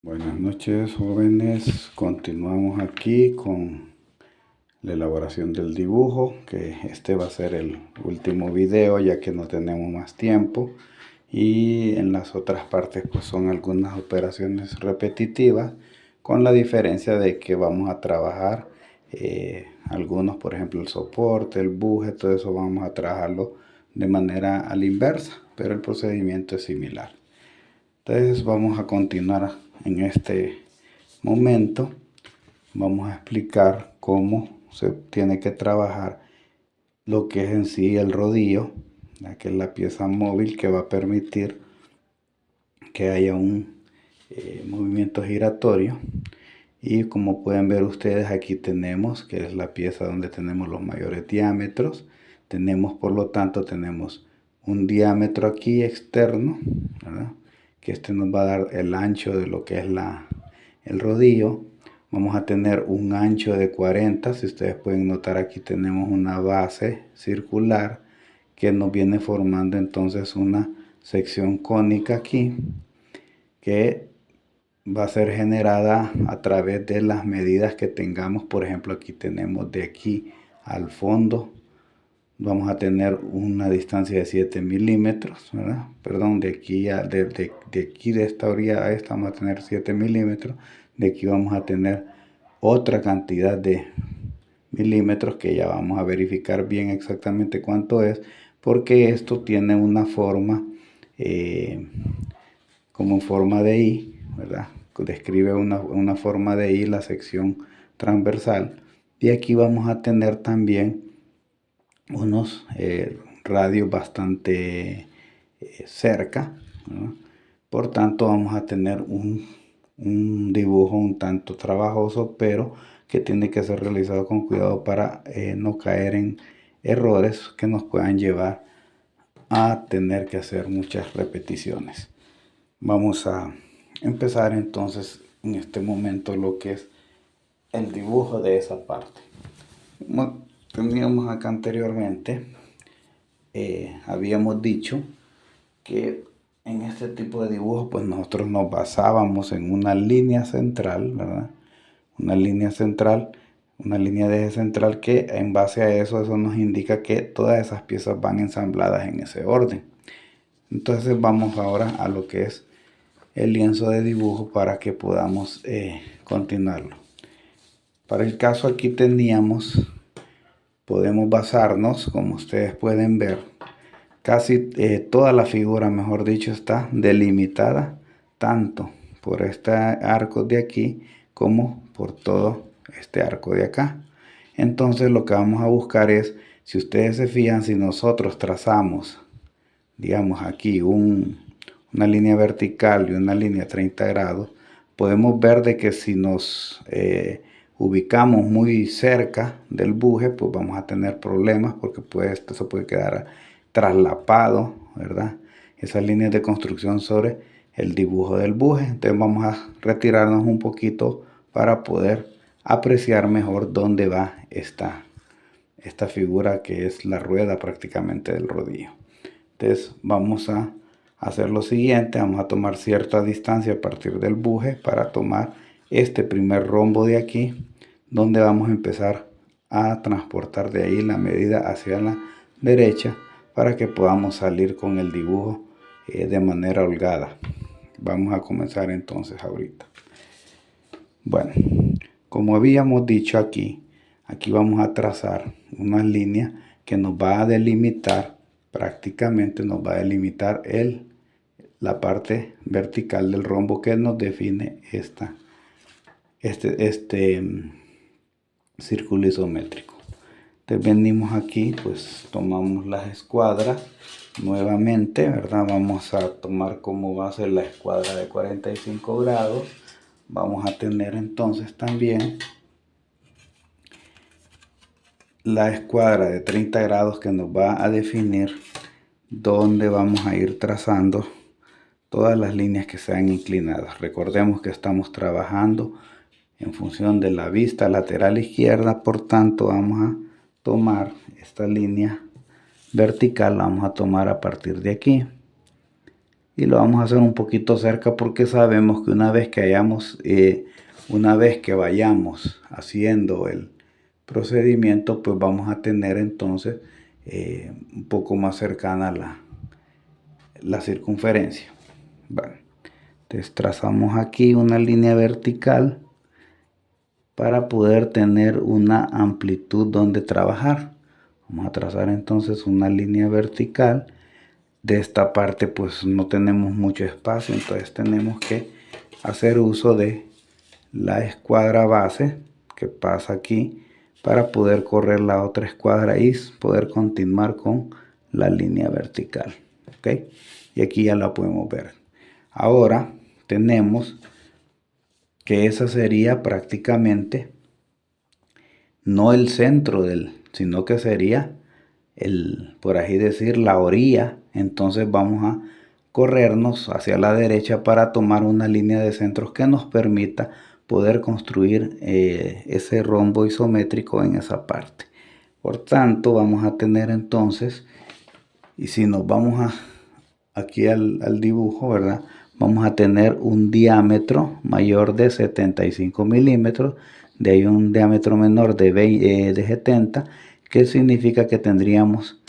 Buenas noches, jóvenes. Continuamos aquí con la elaboración del dibujo, que este va a ser el último video ya que no tenemos más tiempo, y en las otras partes pues son algunas operaciones repetitivas, con la diferencia de que vamos a trabajar algunos, por ejemplo el soporte, el buje, todo eso vamos a trabajarlo de manera a la inversa, pero el procedimiento es similar. Entonces vamos a continuar en este momento. Vamos a explicar cómo se tiene que trabajar lo que es en sí el rodillo, ya que es la pieza móvil que va a permitir que haya un movimiento giratorio. Y como pueden ver ustedes, aquí tenemos que es la pieza donde tenemos los mayores diámetros. Tenemos, por lo tanto, tenemos un diámetro aquí externo, ¿verdad?, que este nos va a dar el ancho de lo que es el rodillo. Vamos a tener un ancho de 40. Si ustedes pueden notar, aquí tenemos una base circular que nos viene formando entonces una sección cónica aquí, que va a ser generada a través de las medidas que tengamos. Por ejemplo, aquí tenemos de aquí al fondo, vamos a tener una distancia de 7 milímetros, ¿verdad? Perdón, de aquí de esta orilla a esta vamos a tener 7 milímetros. De aquí vamos a tener otra cantidad de milímetros que ya vamos a verificar bien exactamente cuánto es, porque esto tiene una forma como en forma de I, ¿verdad? Describe una forma de I la sección transversal. Y aquí vamos a tener también unos radios bastante cerca, ¿no? Por tanto vamos a tener un dibujo un tanto trabajoso, pero que tiene que ser realizado con cuidado para no caer en errores que nos puedan llevar a tener que hacer muchas repeticiones. Vamos a empezar entonces en este momento lo que es el dibujo de esa parte. Como teníamos acá anteriormente, habíamos dicho que en este tipo de dibujo pues nosotros nos basábamos en una línea central, ¿verdad? Una línea central, una línea de eje central, que en base a eso nos indica que todas esas piezas van ensambladas en ese orden. Entonces vamos ahora a lo que es el lienzo de dibujo para que podamos continuarlo. Para el caso aquí podemos basarnos, como ustedes pueden ver, casi toda la figura, mejor dicho, está delimitada tanto por este arco de aquí como por todo este arco de acá. Entonces lo que vamos a buscar es, si ustedes se fijan, si nosotros trazamos, digamos aquí una línea vertical y una línea 30 grados, podemos ver de que si nos ubicamos muy cerca del buje, pues vamos a tener problemas, porque eso puede quedar traslapado, ¿verdad? Esas líneas de construcción sobre el dibujo del buje. Entonces vamos a retirarnos un poquito para poder apreciar mejor dónde va esta figura, que es la rueda prácticamente del rodillo. Entonces vamos a hacer lo siguiente. Vamos a tomar cierta distancia a partir del buje para tomar este primer rombo de aquí, donde vamos a empezar a transportar de ahí la medida hacia la derecha para que podamos salir con el dibujo de manera holgada. Vamos a comenzar entonces ahorita. Bueno, como habíamos dicho, aquí vamos a trazar una línea que nos va a delimitar, prácticamente nos va a delimitar la parte vertical del rombo que nos define este círculo isométrico. Entonces venimos aquí, pues tomamos las escuadras nuevamente, ¿verdad? Vamos a tomar como base la escuadra de 45 grados. Vamos a tener entonces también la escuadra de 30 grados que nos va a definir dónde vamos a ir trazando todas las líneas que sean inclinadas. Recordemos que estamos trabajando en función de la vista lateral izquierda, por tanto vamos a tomar esta línea vertical, la vamos a tomar a partir de aquí y lo vamos a hacer un poquito cerca porque sabemos que una vez que vayamos haciendo el procedimiento, pues vamos a tener entonces un poco más cercana la circunferencia. Bueno, entonces trazamos aquí una línea vertical para poder tener una amplitud donde trabajar. Vamos a trazar entonces una línea vertical. De esta parte pues no tenemos mucho espacio, entonces tenemos que hacer uso de la escuadra base que pasa aquí para poder correr la otra escuadra y poder continuar con la línea vertical. ¿Ok? Y aquí ya la podemos ver. Ahora tenemos que esa sería prácticamente no el centro sino que sería por así decir, la orilla. Entonces vamos a corrernos hacia la derecha para tomar una línea de centros que nos permita poder construir ese rombo isométrico en esa parte. Por tanto, vamos a tener entonces, y si nos vamos aquí al dibujo, ¿verdad? Vamos a tener un diámetro mayor de 75 milímetros, de ahí un diámetro menor de 70, que significa que tendríamos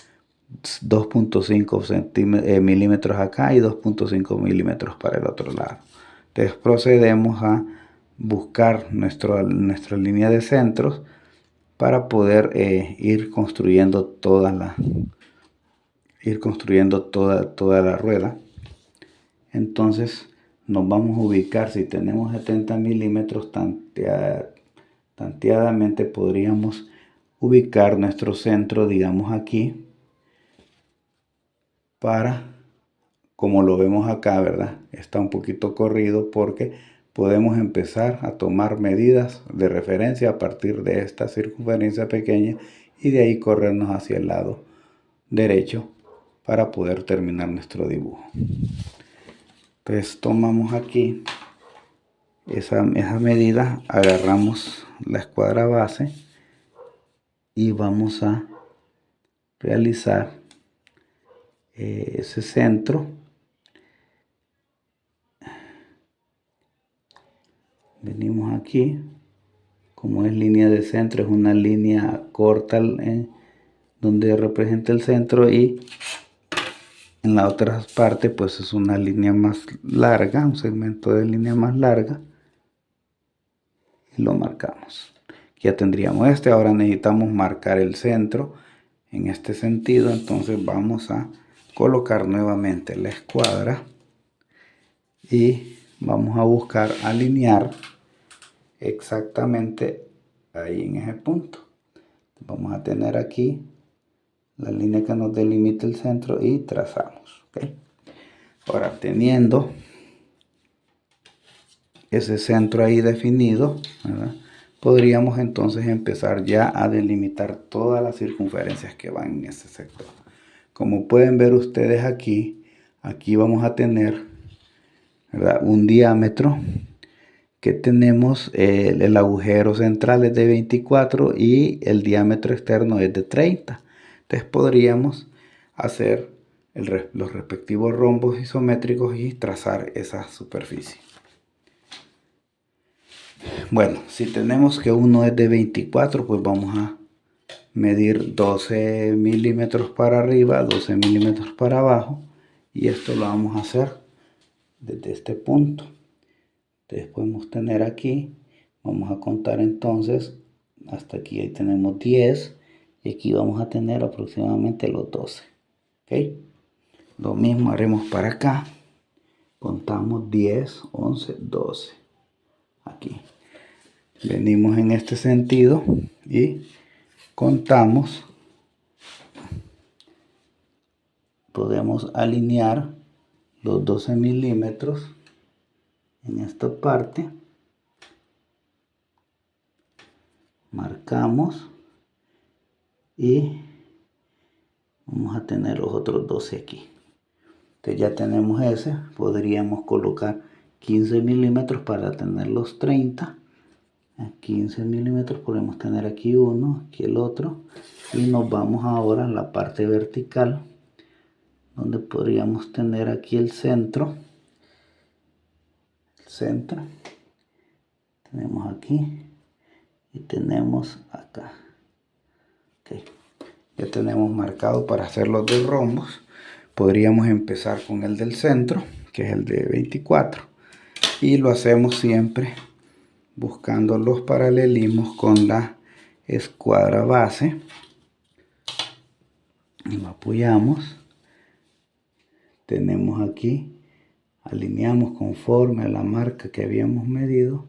2.5 milímetros acá y 2.5 milímetros para el otro lado. Entonces procedemos a buscar nuestra línea de centros para poder ir construyendo toda la rueda. Entonces nos vamos a ubicar, si tenemos 70 milímetros, tanteadamente podríamos ubicar nuestro centro, digamos aquí, como lo vemos acá, ¿verdad? Está un poquito corrido porque podemos empezar a tomar medidas de referencia a partir de esta circunferencia pequeña y de ahí corrernos hacia el lado derecho para poder terminar nuestro dibujo. Entonces tomamos aquí esa medida, agarramos la escuadra base y vamos a realizar ese centro. Venimos aquí, como es línea de centro, es una línea corta donde representa el centro, y en la otra parte pues es una línea más larga, un segmento de línea más larga, y lo marcamos. Ya tendríamos ahora necesitamos marcar el centro en este sentido, entonces vamos a colocar nuevamente la escuadra y vamos a buscar alinear exactamente ahí en ese punto. Vamos a tener aquí la línea que nos delimita el centro y trazamos. ¿Okay? Ahora, teniendo ese centro ahí definido, ¿verdad? Podríamos entonces empezar ya a delimitar todas las circunferencias que van en ese sector. Como pueden ver ustedes aquí vamos a tener, ¿verdad?, un diámetro que tenemos, el agujero central es de 24 y el diámetro externo es de 30. Entonces podríamos hacer los respectivos rombos isométricos y trazar esa superficie. Bueno, si tenemos que uno es de 24, pues vamos a medir 12 milímetros para arriba, 12 milímetros para abajo, y esto lo vamos a hacer desde este punto. Entonces podemos tener aquí, vamos a contar entonces, hasta aquí ahí tenemos 10, y aquí vamos a tener aproximadamente los 12. ¿Ok? Lo mismo haremos para acá, contamos 10, 11, 12, aquí. Venimos en este sentido y contamos, podemos alinear los 12 milímetros en esta parte, marcamos y vamos a tener los otros 12 aquí. Entonces ya tenemos ese, podríamos colocar 15 milímetros para tener los 30. 15 milímetros podemos tener aquí uno, aquí el otro, y nos vamos ahora a la parte vertical. donde podríamos tener aquí el centro. Tenemos aquí y tenemos acá. Okay. Ya tenemos marcado para hacer los dos rombos. Podríamos empezar con el del centro, que es el de 24, y lo hacemos siempre buscando los paralelismos con la escuadra base. Y lo apoyamos. Tenemos aquí, alineamos conforme a la marca que habíamos medido.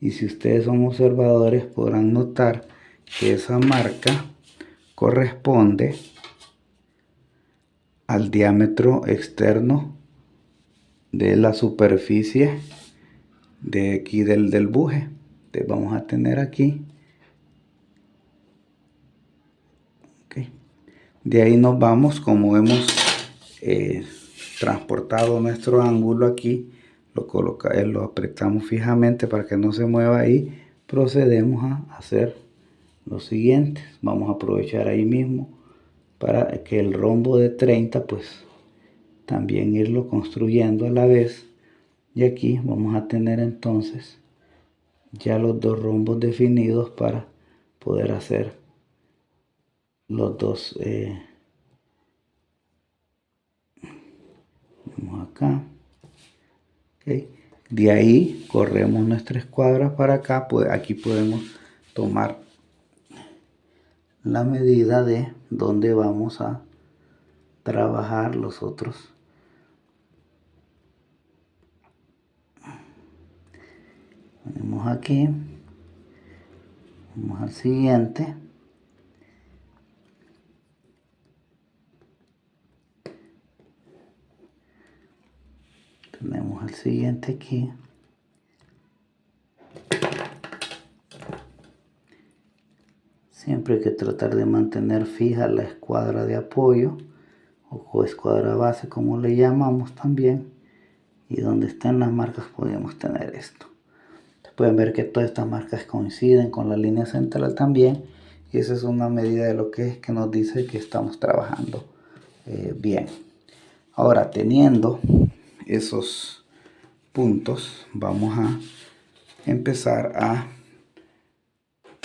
Y si ustedes son observadores podrán notar que esa marca corresponde al diámetro externo de la superficie de aquí del buje. Entonces vamos a tener aquí. Okay. De ahí nos vamos, como hemos transportado nuestro ángulo aquí, lo apretamos fijamente para que no se mueva y procedemos a hacer lo siguiente. Vamos a aprovechar ahí mismo para que el rombo de 30 pues también irlo construyendo a la vez, y aquí vamos a tener entonces ya los dos rombos definidos para poder hacer los dos. Vamos acá. Okay. De ahí corremos nuestra escuadra para acá, pues aquí podemos tomar la medida de donde vamos a trabajar los otros. Ponemos aquí, vamos al siguiente. Tenemos el siguiente aquí. Siempre hay que tratar de mantener fija la escuadra de apoyo o escuadra base, como le llamamos también. Y donde están las marcas podemos tener esto. Pueden ver que todas estas marcas coinciden con la línea central también. Y esa es una medida de lo que nos dice que estamos trabajando bien. Ahora, teniendo esos puntos, vamos a empezar a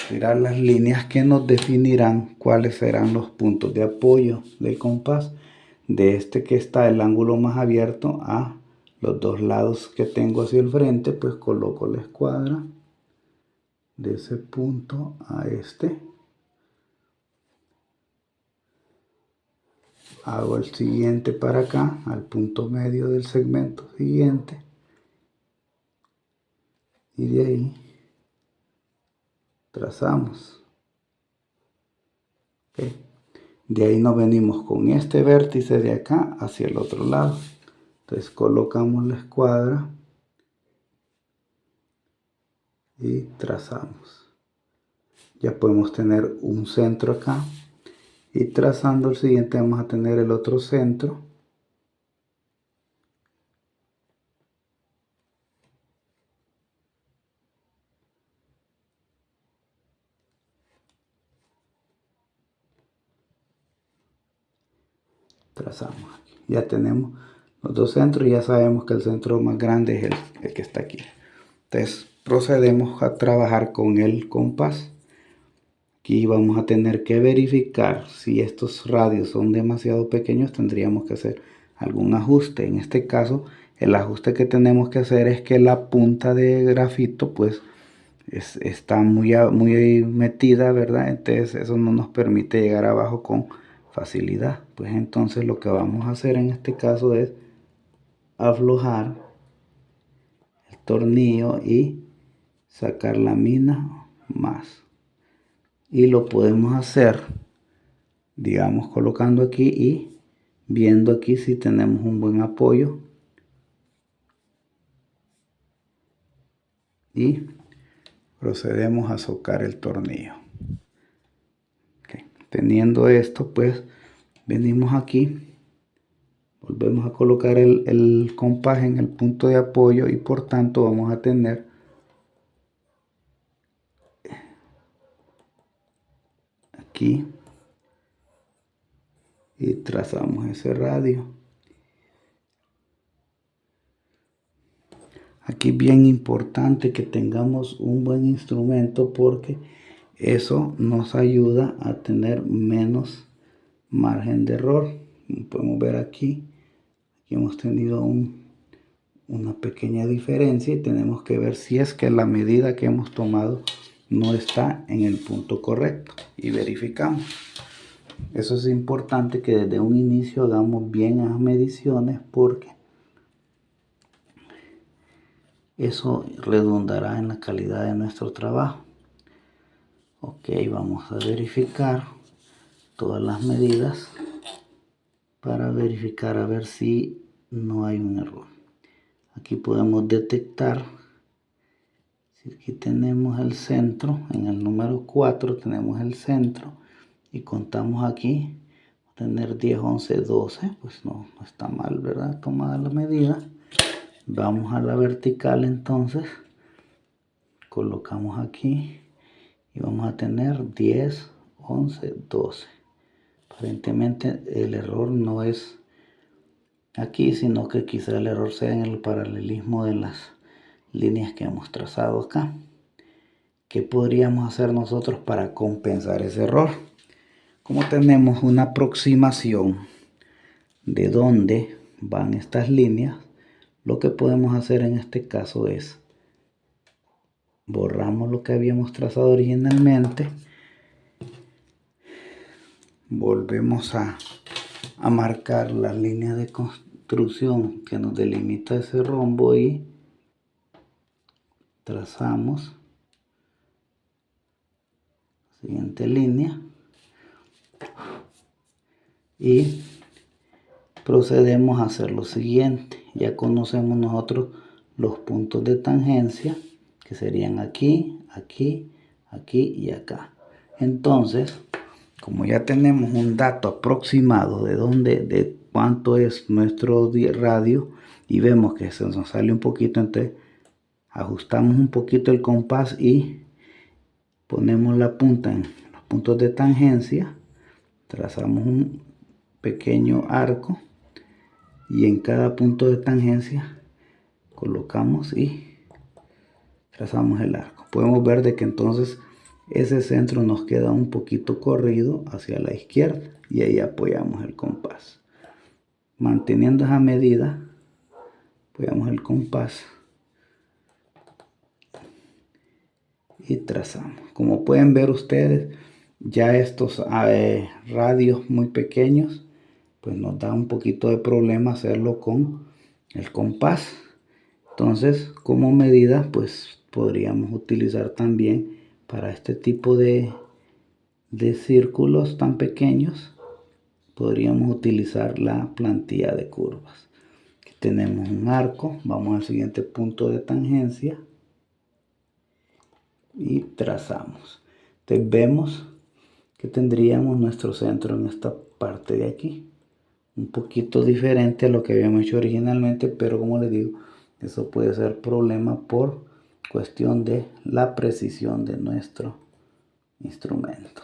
tirar las líneas que nos definirán cuáles serán los puntos de apoyo del compás. De este que está el ángulo más abierto a los dos lados que tengo hacia el frente, pues coloco la escuadra de ese punto a este. Hago el siguiente para acá, al punto medio del segmento siguiente. Y de ahí trazamos. Okay. De ahí nos venimos con este vértice de acá hacia el otro lado. Entonces colocamos la escuadra y trazamos. Ya podemos tener un centro acá. Y trazando el siguiente vamos a tener el otro centro. Trazamos aquí. Ya tenemos los dos centros y ya sabemos que el centro más grande es el que está aquí. Entonces procedemos a trabajar con el compás. Aquí vamos a tener que verificar si estos radios son demasiado pequeños, tendríamos que hacer algún ajuste. En este caso, el ajuste que tenemos que hacer es que la punta de grafito pues está muy metida, ¿verdad? Entonces eso no nos permite llegar abajo con facilidad. Pues entonces lo que vamos a hacer en este caso es aflojar el tornillo y sacar la mina más. Y lo podemos hacer, digamos, colocando aquí y viendo aquí si tenemos un buen apoyo. Y procedemos a socar el tornillo. Okay. Teniendo esto, pues venimos aquí, volvemos a colocar el compás en el punto de apoyo y por tanto vamos a tener aquí y trazamos ese radio. Aquí es bien importante que tengamos un buen instrumento porque eso nos ayuda a tener menos margen de error. Como podemos ver aquí hemos tenido una pequeña diferencia y tenemos que ver si es que la medida que hemos tomado no está en el punto correcto y verificamos. Eso es importante que desde un inicio hagamos bien las mediciones porque eso redundará en la calidad de nuestro trabajo. Ok, vamos a verificar todas las medidas para verificar a ver si no hay un error. Aquí podemos detectar, si aquí tenemos el centro, en el número 4 tenemos el centro y contamos aquí, tener 10, 11, 12, pues no está mal, ¿verdad? Tomada la medida. Vamos a la vertical entonces, colocamos aquí y vamos a tener 10, 11, 12. Aparentemente el error no es aquí, sino que quizá el error sea en el paralelismo de las líneas que hemos trazado acá. ¿Qué podríamos hacer nosotros para compensar ese error? Como tenemos una aproximación de dónde van estas líneas, lo que podemos hacer en este caso es borramos lo que habíamos trazado originalmente, volvemos a marcar la línea de construcción que nos delimita ese rombo y trazamos la siguiente línea y procedemos a hacer lo siguiente. Ya conocemos nosotros los puntos de tangencia que serían aquí, aquí, aquí y acá. Entonces, como ya tenemos un dato aproximado de cuánto es nuestro radio y vemos que se nos sale un poquito, entonces ajustamos un poquito el compás y ponemos la punta en los puntos de tangencia, trazamos un pequeño arco y en cada punto de tangencia colocamos y trazamos el arco. Podemos ver de que entonces ese centro nos queda un poquito corrido hacia la izquierda y ahí apoyamos el compás. Manteniendo esa medida, apoyamos el compás y trazamos. Como pueden ver ustedes, ya estos radios muy pequeños, pues nos da un poquito de problema hacerlo con el compás. Entonces, como medida, pues podríamos utilizar también para este tipo de círculos tan pequeños, podríamos utilizar la plantilla de curvas. Aquí tenemos un arco, vamos al siguiente punto de tangencia y trazamos. Entonces vemos que tendríamos nuestro centro en esta parte de aquí. Un poquito diferente a lo que habíamos hecho originalmente, pero como les digo, eso puede ser problema por cuestión de la precisión de nuestro instrumento.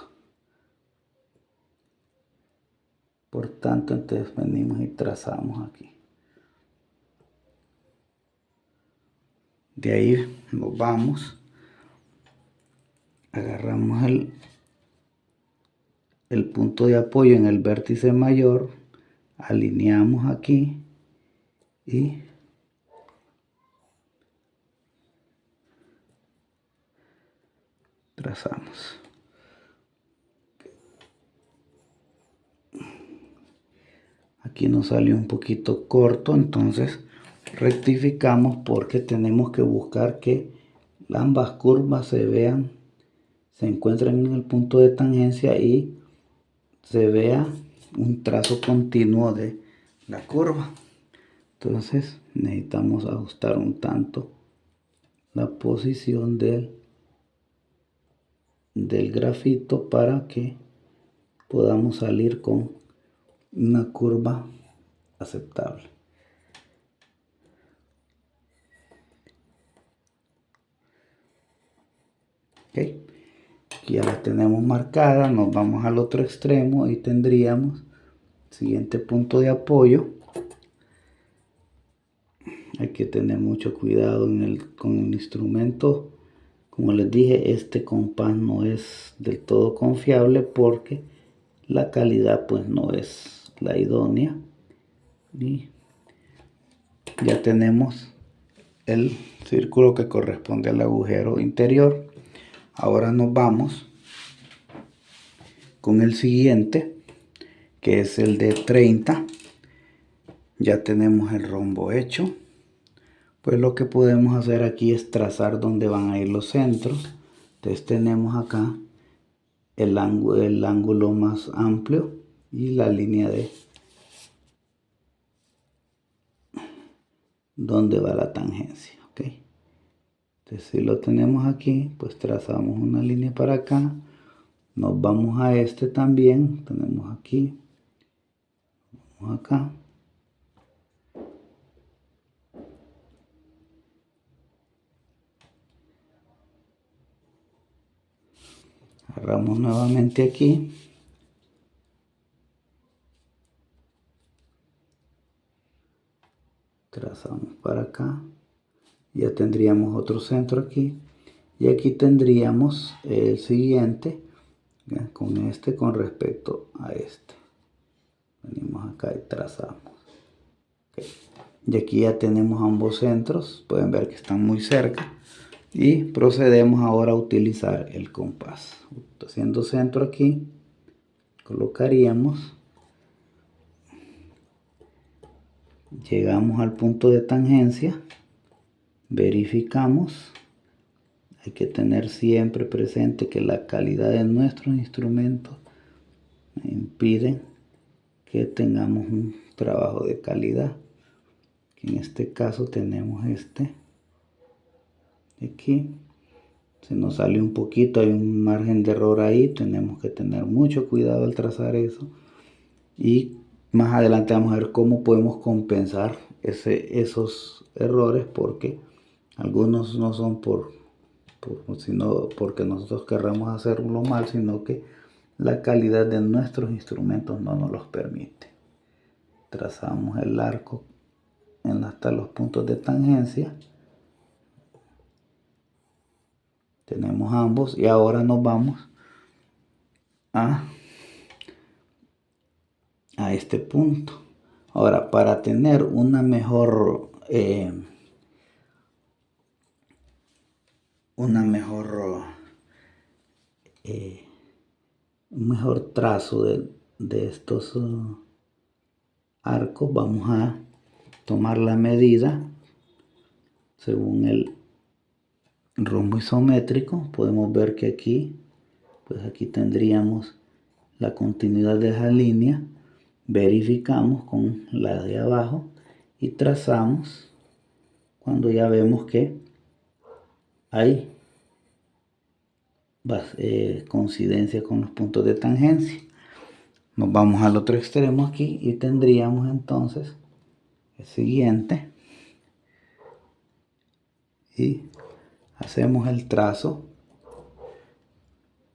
Por tanto, entonces venimos y trazamos aquí. De ahí nos vamos, agarramos el punto de apoyo en el vértice mayor, alineamos aquí y trazamos. Aquí nos salió un poquito corto, entonces rectificamos porque tenemos que buscar que ambas curvas se encuentren en el punto de tangencia y se vea un trazo continuo de la curva. Entonces necesitamos ajustar un tanto la posición del grafito para que podamos salir con una curva aceptable. Okay. Aquí ya la tenemos marcada, nos vamos al otro extremo y tendríamos Siguiente punto de apoyo. Hay que tener mucho cuidado con el instrumento. Como les dije, este compás no es del todo confiable porque la calidad pues no es la idónea. Y ya tenemos el círculo que corresponde al agujero interior. Ahora nos vamos con el siguiente, que es el de 30. Ya tenemos el rombo hecho. Pues lo que podemos hacer aquí es trazar dónde van a ir los centros. Entonces tenemos acá el ángulo más amplio y la línea de dónde va la tangencia. ¿Ok? Entonces si lo tenemos aquí, pues trazamos una línea para acá. Nos vamos a este también. Tenemos aquí. Vamos acá. Agarramos nuevamente aquí. Trazamos para acá. Ya tendríamos otro centro aquí. Y aquí tendríamos el siguiente. Con este con respecto a este. Venimos acá y trazamos. Okay. Y aquí ya tenemos ambos centros. Pueden ver que están muy cerca. Y procedemos ahora a utilizar el compás. Haciendo centro aquí, colocaríamos. Llegamos al punto de tangencia. Verificamos. Hay que tener siempre presente que la calidad de nuestros instrumentos impide que tengamos un trabajo de calidad. En este caso tenemos este aquí. Se nos sale un poquito, hay un margen de error ahí, tenemos que tener mucho cuidado al trazar eso. Y más adelante vamos a ver cómo podemos compensar esos errores, porque algunos no son sino porque nosotros querramos hacerlo mal, sino que la calidad de nuestros instrumentos no nos los permite. Trazamos el arco hasta los puntos de tangencia. Tenemos ambos y ahora nos vamos a este punto. Ahora, para tener un mejor trazo de estos arcos, vamos a tomar la medida según el rombo isométrico. Podemos ver que aquí, pues aquí tendríamos la continuidad de esa línea. Verificamos con la de abajo y trazamos cuando ya vemos que hay coincidencia con los puntos de tangencia. Nos vamos al otro extremo aquí y tendríamos entonces el siguiente y hacemos el trazo.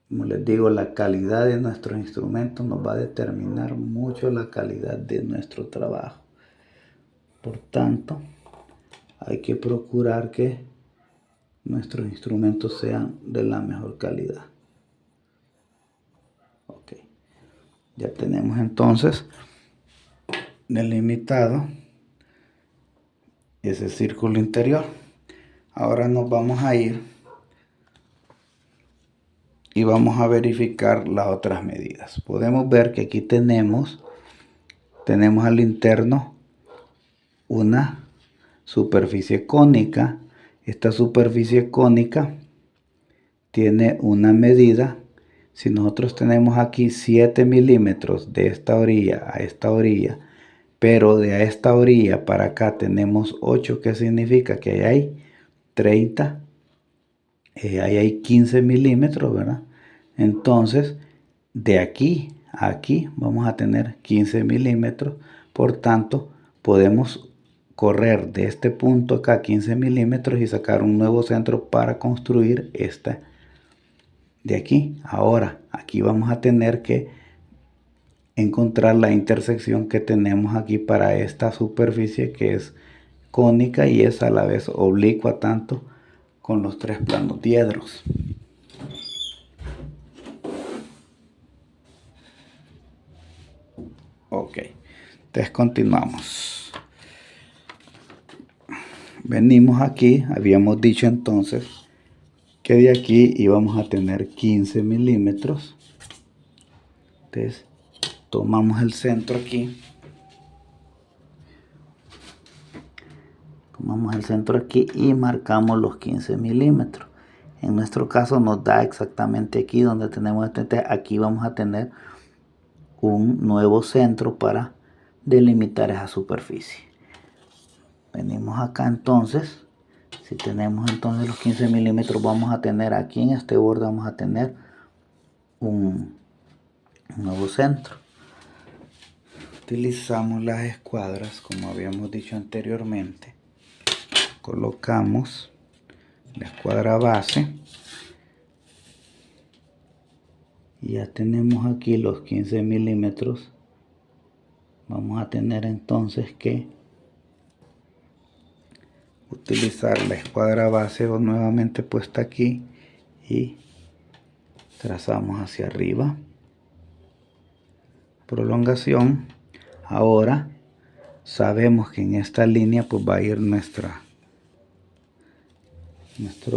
Como les digo, la calidad de nuestros instrumentos nos va a determinar mucho la calidad de nuestro trabajo. Por tanto, hay que procurar que nuestros instrumentos sean de la mejor calidad. Ok. Ya tenemos entonces delimitado ese círculo interior. Ahora nos vamos a ir y vamos a verificar las otras medidas. Podemos ver que aquí tenemos al interno una superficie cónica. Esta superficie cónica tiene una medida. Si nosotros tenemos aquí 7 milímetros de esta orilla a esta orilla, pero de esta orilla para acá tenemos 8, que significa que ahí hay 30, ahí hay 15 milímetros, ¿verdad? Entonces, de aquí a aquí vamos a tener 15 milímetros. Por tanto, podemos correr de este punto acá 15 milímetros y sacar un nuevo centro para construir esta de aquí. Ahora, aquí vamos a tener que encontrar la intersección que tenemos aquí para esta superficie que es cónica y es a la vez oblicua tanto con los tres planos diedros. Ok, entonces continuamos. Venimos aquí, habíamos dicho entonces que de aquí íbamos a tener 15 milímetros. Entonces tomamos el centro aquí. Tomamos el centro aquí y marcamos los 15 milímetros. En nuestro caso nos da exactamente aquí donde tenemos este. Aquí vamos a tener un nuevo centro para delimitar esa superficie. Venimos acá entonces. Si tenemos entonces los 15 milímetros, vamos a tener aquí en este borde, vamos a tener un nuevo centro. Utilizamos las escuadras como habíamos dicho anteriormente. Colocamos la escuadra base y ya tenemos aquí los 15 milímetros. Vamos a tener entonces que utilizar la escuadra base o nuevamente puesta aquí y trazamos hacia arriba. Prolongación. Ahora sabemos que en esta línea pues va a ir nuestro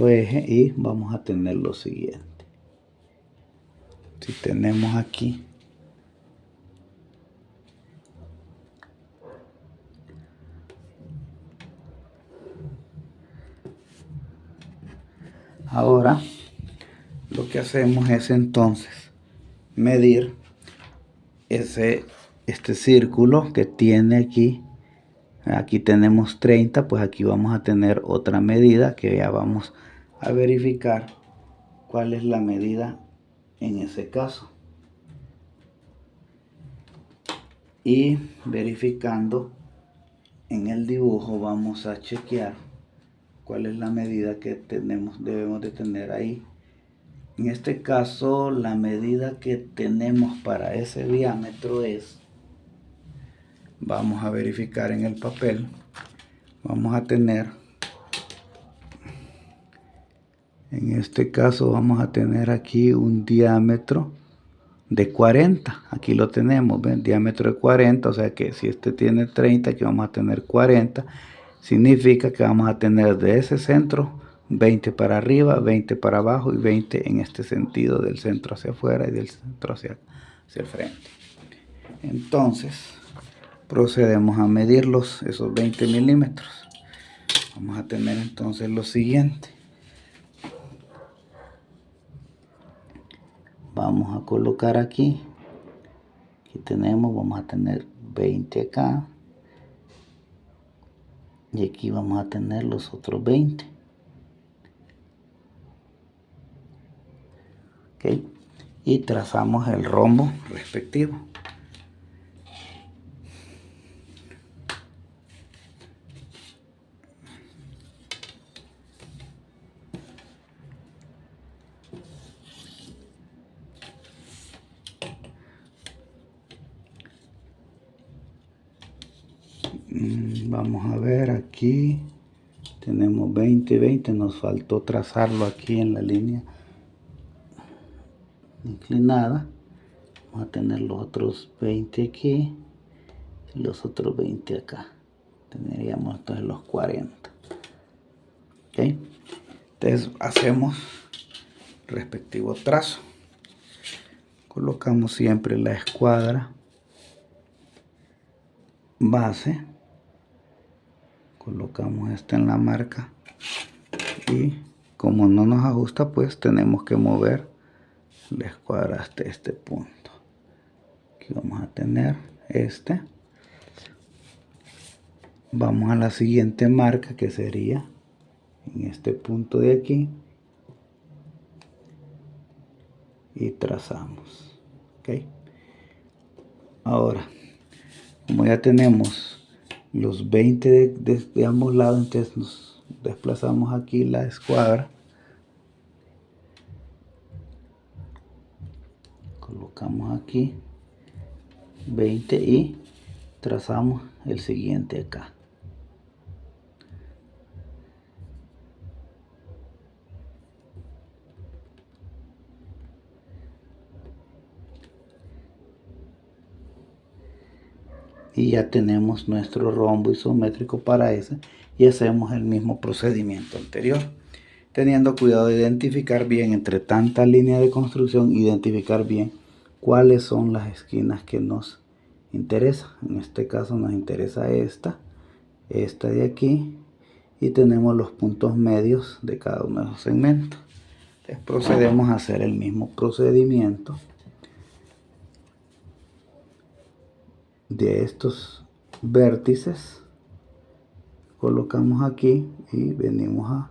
eje y vamos a tener lo siguiente. Si tenemos aquí ahora lo que hacemos es entonces medir este círculo que tiene aquí. Aquí tenemos 30, pues aquí vamos a tener otra medida que ya vamos a verificar cuál es la medida en ese caso. Y verificando en el dibujo vamos a chequear cuál es la medida que debemos de tener ahí. En este caso la medida que tenemos para ese diámetro es, vamos a verificar en el papel, vamos a tener, en este caso vamos a tener aquí un diámetro de 40, aquí lo tenemos, ¿ven? Diámetro de 40, o sea que si este tiene 30, aquí vamos a tener 40, significa que vamos a tener de ese centro 20 para arriba, 20 para abajo y 20 en este sentido, del centro hacia afuera y del centro hacia el frente. Entonces procedemos a medir esos 20 milímetros. Vamos a tener entonces lo siguiente. Vamos a colocar aquí tenemos, vamos a tener 20 acá y aquí vamos a tener los otros 20. ¿Ok? Y trazamos el rombo respectivo. Vamos a ver aquí tenemos 20 20, nos faltó trazarlo aquí en la línea inclinada. Vamos a tener los otros 20 aquí y los otros 20 acá. Tendríamos entonces los 40. ¿Ok? Entonces hacemos respectivo trazo. Colocamos siempre la escuadra base, colocamos esta en la marca y como no nos ajusta pues tenemos que mover la escuadra hasta este punto. Aquí vamos a tener este, vamos a la siguiente marca que sería en este punto de aquí y trazamos. ¿Ok? Ahora como ya tenemos los 20 de ambos lados, entonces nos desplazamos aquí la escuadra, colocamos aquí 20 y trazamos el siguiente acá. Y ya tenemos nuestro rombo isométrico para ese y hacemos el mismo procedimiento anterior, teniendo cuidado de identificar bien entre tanta línea de construcción, identificar bien cuáles son las esquinas que nos interesa. En este caso nos interesa esta de aquí, y tenemos los puntos medios de cada uno de los segmentos. Entonces procedemos a hacer el mismo procedimiento de estos vértices. Colocamos aquí y venimos a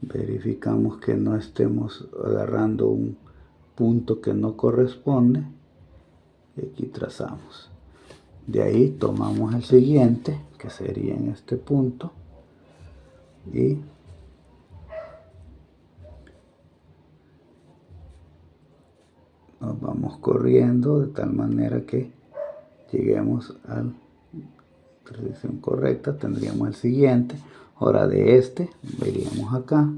verificamos que no estemos agarrando un punto que no corresponde y aquí trazamos. De ahí tomamos el siguiente, que sería en este punto, y nos vamos corriendo de tal manera que lleguemos a la dirección correcta. Tendríamos el siguiente. Ahora de este veríamos acá.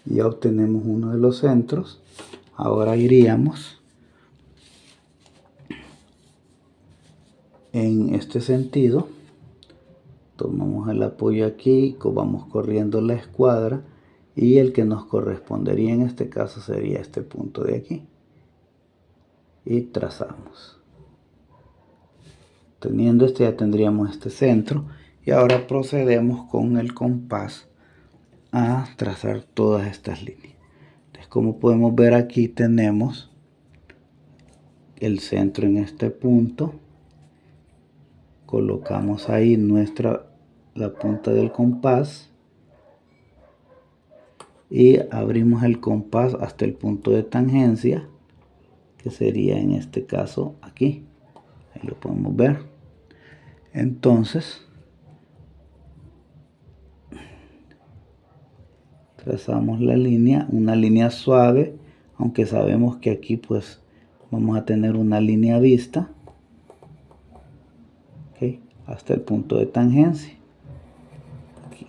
Y ya obtenemos uno de los centros. Ahora iríamos en este sentido. Tomamos el apoyo aquí, vamos corriendo la escuadra y el que nos correspondería en este caso sería este punto de aquí. Y trazamos. Teniendo este ya tendríamos este centro y ahora procedemos con el compás a trazar todas estas líneas. Entonces, como podemos ver aquí tenemos el centro en este punto. Colocamos ahí la punta del compás y abrimos el compás hasta el punto de tangencia, que sería en este caso aquí. Ahí lo podemos ver. Entonces trazamos la línea, una línea suave, aunque sabemos que aquí pues vamos a tener una línea vista, ¿okay? Hasta el punto de tangencia. Aquí.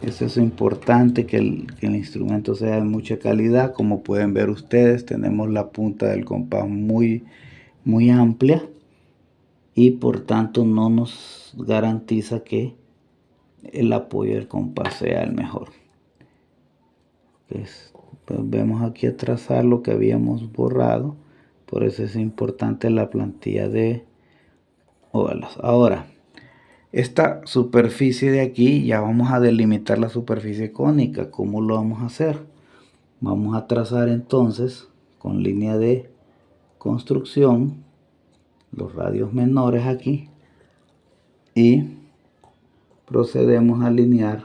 Eso es importante, que el instrumento sea de mucha calidad. Como pueden ver ustedes, tenemos la punta del compás muy amplia y por tanto no nos garantiza que el apoyo del compás sea el mejor. Pues vemos aquí a trazar lo que habíamos borrado, por eso es importante la plantilla de olas. Ahora, esta superficie de aquí ya vamos a delimitar la superficie cónica. ¿Cómo lo vamos a hacer? Vamos a trazar entonces con línea de construcción los radios menores aquí y procedemos a alinear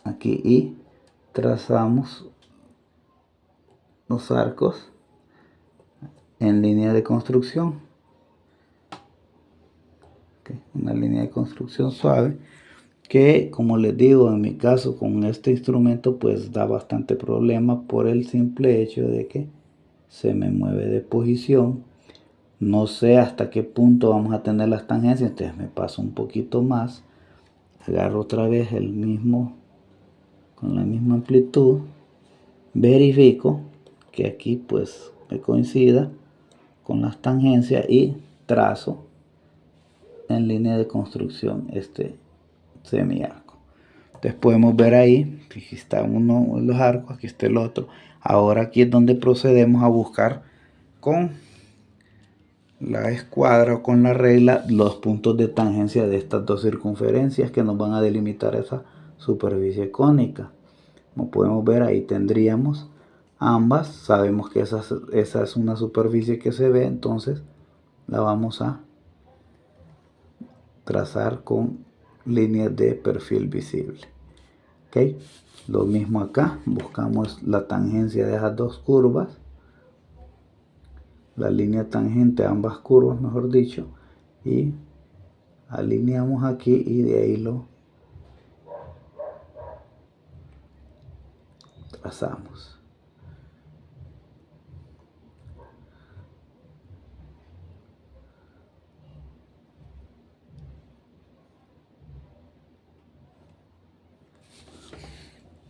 aquí y trazamos los arcos en línea de construcción. Una línea de construcción suave que, como les digo, en mi caso con este instrumento pues da bastante problema por el simple hecho de que se me mueve de posición. No sé hasta qué punto vamos a tener las tangencias, entonces me paso un poquito más, agarro otra vez el mismo con la misma amplitud, verifico que aquí pues me coincida con las tangencias y trazo en línea de construcción este semiarco. Entonces podemos ver ahí, aquí está uno de los arcos, aquí está el otro. Ahora aquí es donde procedemos a buscar con la escuadra o con la regla los puntos de tangencia de estas dos circunferencias que nos van a delimitar esa superficie cónica. Como podemos ver, ahí tendríamos ambas. Sabemos que esa es una superficie que se ve, entonces la vamos a trazar con líneas de perfil visible. ¿Okay? Lo mismo acá, buscamos la tangencia de esas dos curvas, la línea tangente a ambas curvas, mejor dicho, y alineamos aquí y de ahí lo trazamos.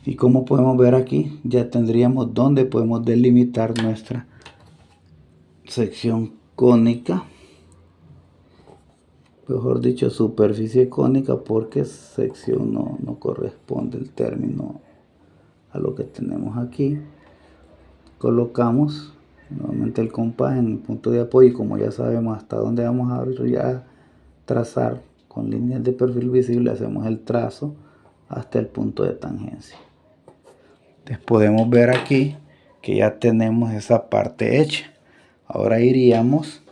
Y como podemos ver aquí, ya tendríamos donde podemos delimitar nuestra sección cónica, mejor dicho superficie cónica, porque sección no corresponde el término a lo que tenemos aquí. Colocamos nuevamente el compás en el punto de apoyo y como ya sabemos hasta dónde vamos a trazar con líneas de perfil visible, hacemos el trazo hasta el punto de tangencia. Entonces podemos ver aquí que ya tenemos esa parte hecha. Ahora iríamos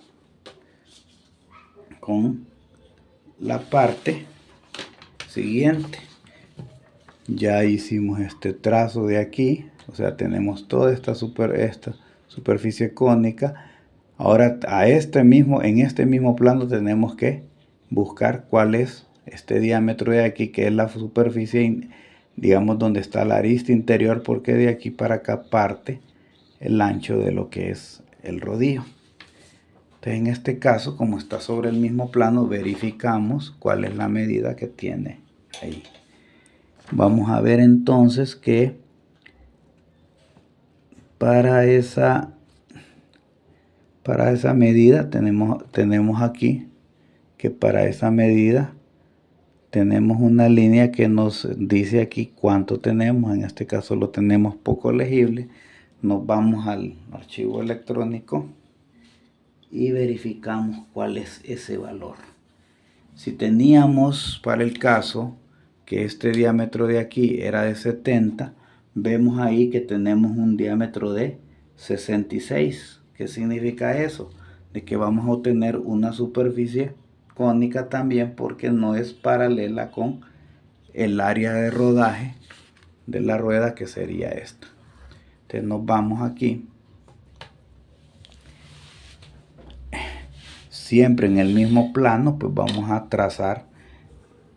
con la parte siguiente. Ya hicimos este trazo de aquí, o sea, tenemos toda esta superficie cónica. Ahora en este mismo plano tenemos que buscar cuál es este diámetro de aquí, que es la superficie, digamos, donde está la arista interior, porque de aquí para acá parte el ancho de lo que es el rodillo. Entonces, en este caso, como está sobre el mismo plano, verificamos cuál es la medida que tiene ahí. Vamos a ver entonces que para esa medida tenemos aquí que para esa medida tenemos una línea que nos dice aquí cuánto tenemos. En este caso lo tenemos poco legible. Nos vamos al archivo electrónico y verificamos cuál es ese valor. Si teníamos para el caso que este diámetro de aquí era de 70, vemos ahí que tenemos un diámetro de 66. ¿Qué significa eso? De que vamos a obtener una superficie cónica también, porque no es paralela con el área de rodaje de la rueda, que sería esta. Entonces nos vamos aquí, siempre en el mismo plano, pues vamos a trazar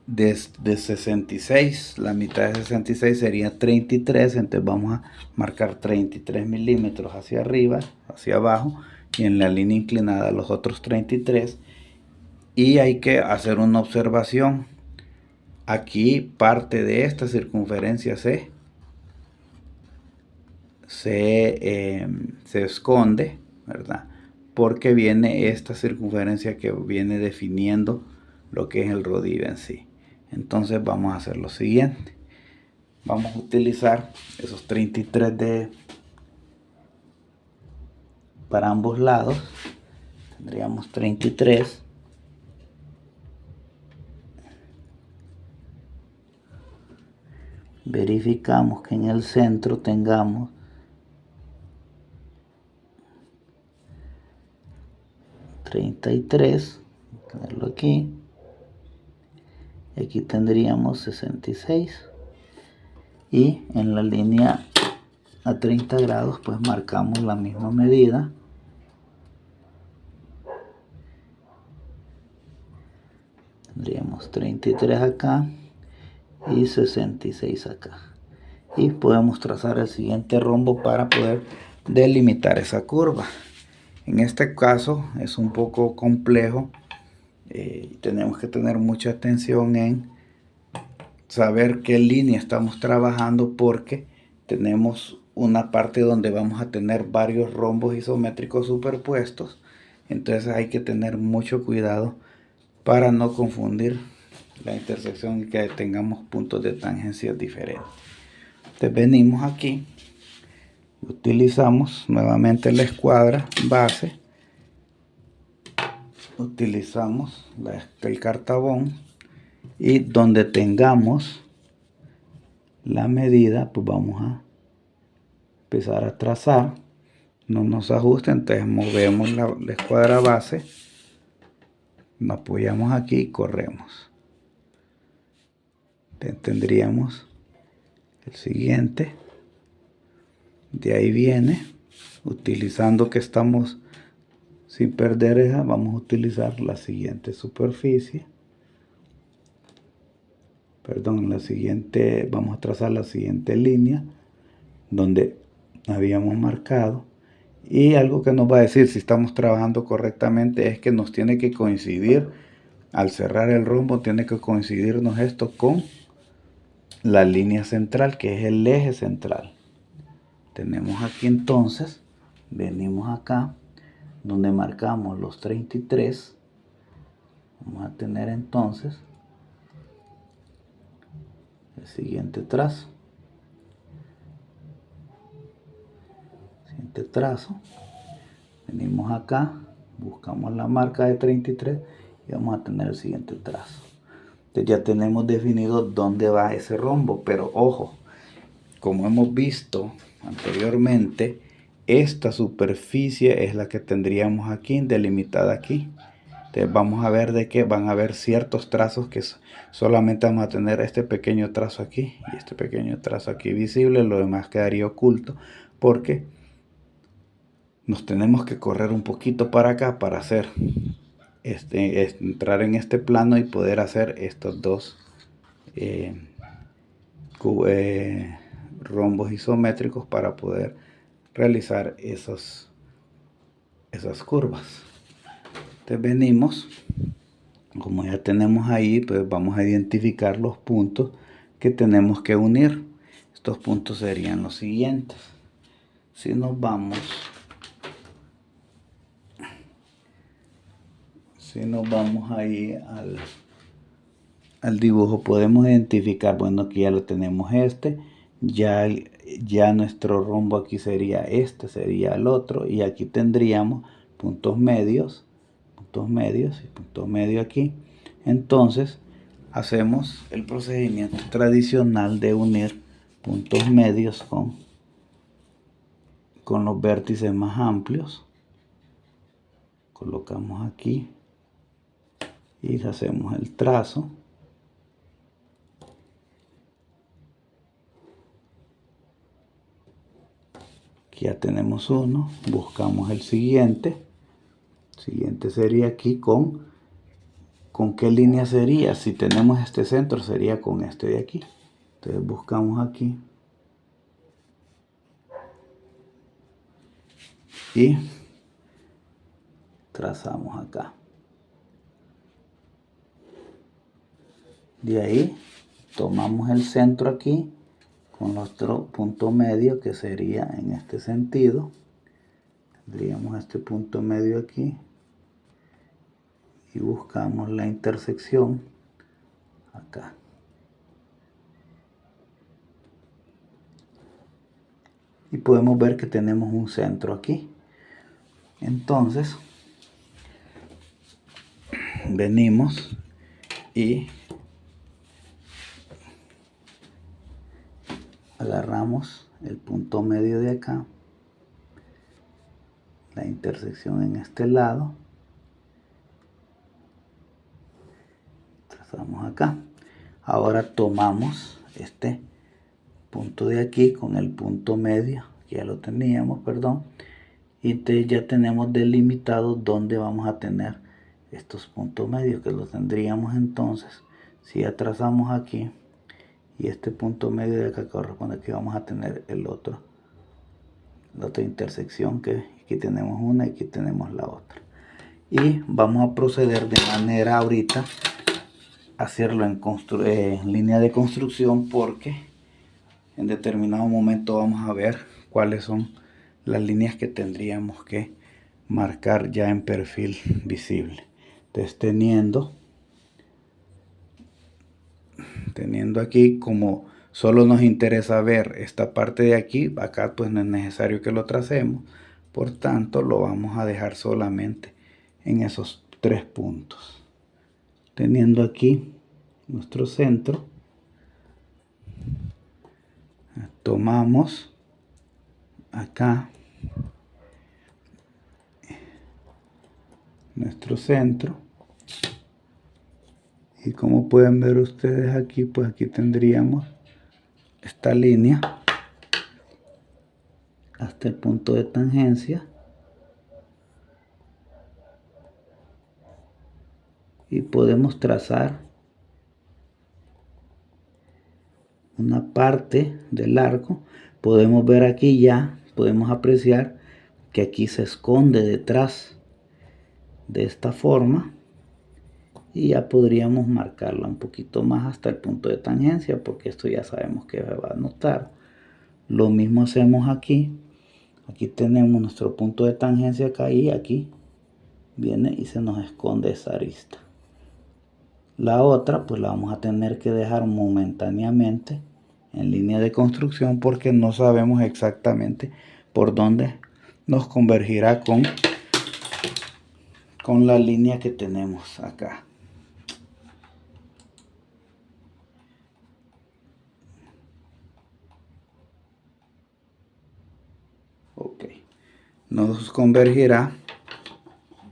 de 66, la mitad de 66 sería 33, entonces vamos a marcar 33 milímetros hacia arriba, hacia abajo, y en la línea inclinada los otros 33. Y hay que hacer una observación. Aquí parte de esta circunferencia se esconde, ¿verdad? Porque viene esta circunferencia que viene definiendo lo que es el rodillo en sí. Entonces vamos a hacer lo siguiente. Vamos a utilizar esos 33 para ambos lados. Tendríamos 33. Verificamos que en el centro tengamos 33. Ponerlo aquí. Y aquí tendríamos 66. Y en la línea a 30 grados pues marcamos la misma medida. Tendríamos 33 acá y 66 acá. Y podemos trazar el siguiente rombo para poder delimitar esa curva. En este caso es un poco complejo. Tenemos que tener mucha atención en saber qué línea estamos trabajando, porque tenemos una parte donde vamos a tener varios rombos isométricos superpuestos. Entonces hay que tener mucho cuidado para no confundir la intersección y que tengamos puntos de tangencia diferentes. Entonces venimos aquí, utilizamos nuevamente la escuadra base, utilizamos el cartabón, y donde tengamos la medida pues vamos a empezar a trazar. No nos ajusta, entonces movemos la escuadra base, nos apoyamos aquí y corremos. Entonces tendríamos el siguiente. De ahí viene, utilizando que estamos sin perder esa, vamos a utilizar la siguiente superficie. Perdón, vamos a trazar la siguiente línea donde habíamos marcado. Y algo que nos va a decir si estamos trabajando correctamente es que nos tiene que coincidir, al cerrar el rombo, tiene que coincidirnos esto con la línea central, que es el eje central. Tenemos aquí entonces, venimos acá, donde marcamos los 33. Vamos a tener entonces el siguiente trazo. Siguiente trazo. Venimos acá, buscamos la marca de 33 y vamos a tener el siguiente trazo. Entonces ya tenemos definido dónde va ese rombo, pero ojo, como hemos visto anteriormente, esta superficie es la que tendríamos aquí, delimitada aquí. Entonces vamos a ver de que van a haber ciertos trazos que solamente vamos a tener este pequeño trazo aquí y este pequeño trazo aquí visible, lo demás quedaría oculto porque nos tenemos que correr un poquito para acá para hacer entrar en este plano y poder hacer estos dos rombos isométricos para poder realizar esas curvas. Entonces venimos, como ya tenemos ahí, pues vamos a identificar los puntos que tenemos que unir. Estos puntos serían los siguientes. Si nos vamos ahí al dibujo, podemos identificar, bueno, aquí ya lo tenemos ya nuestro rombo aquí sería sería el otro, y aquí tendríamos puntos medios y punto medio aquí. Entonces hacemos el procedimiento tradicional de unir puntos medios con los vértices más amplios. Colocamos aquí y hacemos el trazo. Aquí ya tenemos uno, buscamos el siguiente. El siguiente sería aquí ¿con qué línea sería? Si tenemos este centro sería con este de aquí. Entonces buscamos aquí y trazamos acá. De ahí tomamos el centro aquí con nuestro punto medio, que sería en este sentido. Tendríamos este punto medio aquí y buscamos la intersección acá. Y podemos ver que tenemos un centro aquí. Entonces venimos y agarramos el punto medio de acá, la intersección en este lado, trazamos acá. Ahora tomamos este punto de aquí con el punto medio, que ya lo teníamos, perdón, y ya tenemos delimitado dónde vamos a tener estos puntos medios, que los tendríamos entonces si ya trazamos aquí, y este punto medio de acá corresponde que vamos a tener la otra intersección, que aquí tenemos una y aquí tenemos la otra. Y vamos a proceder de manera ahorita a hacerlo en línea de construcción, porque en determinado momento vamos a ver cuáles son las líneas que tendríamos que marcar ya en perfil visible. Entonces teniendo aquí, como solo nos interesa ver esta parte de aquí, acá pues no es necesario que lo tracemos, por tanto lo vamos a dejar solamente en esos 3 puntos. Teniendo aquí nuestro centro, tomamos acá nuestro centro, y como pueden ver ustedes aquí, pues aquí tendríamos esta línea hasta el punto de tangencia, y podemos trazar una parte del arco. Podemos ver aquí ya, podemos apreciar que aquí se esconde detrás de esta forma, y ya podríamos marcarla un poquito más hasta el punto de tangencia, porque esto ya sabemos que se va a notar. Lo mismo hacemos aquí. Aquí tenemos nuestro punto de tangencia acá, y aquí viene y se nos esconde esa arista. La otra pues la vamos a tener que dejar momentáneamente en línea de construcción, porque no sabemos exactamente por dónde nos convergirá con la línea que tenemos acá. Ok, nos convergirá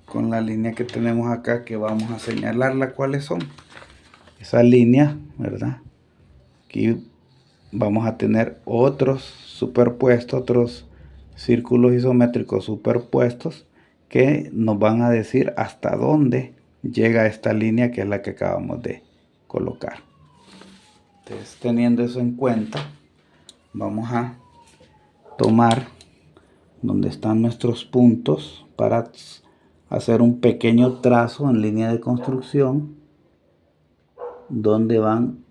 con la línea que tenemos acá, que vamos a señalarla cuáles son esas líneas, ¿verdad? Aquí vamos a tener otros superpuestos, otros círculos isométricos superpuestos, que nos van a decir hasta dónde llega esta línea, que es la que acabamos de colocar. Entonces, teniendo eso en cuenta, vamos a tomar donde están nuestros puntos para hacer un pequeño trazo en línea de construcción donde van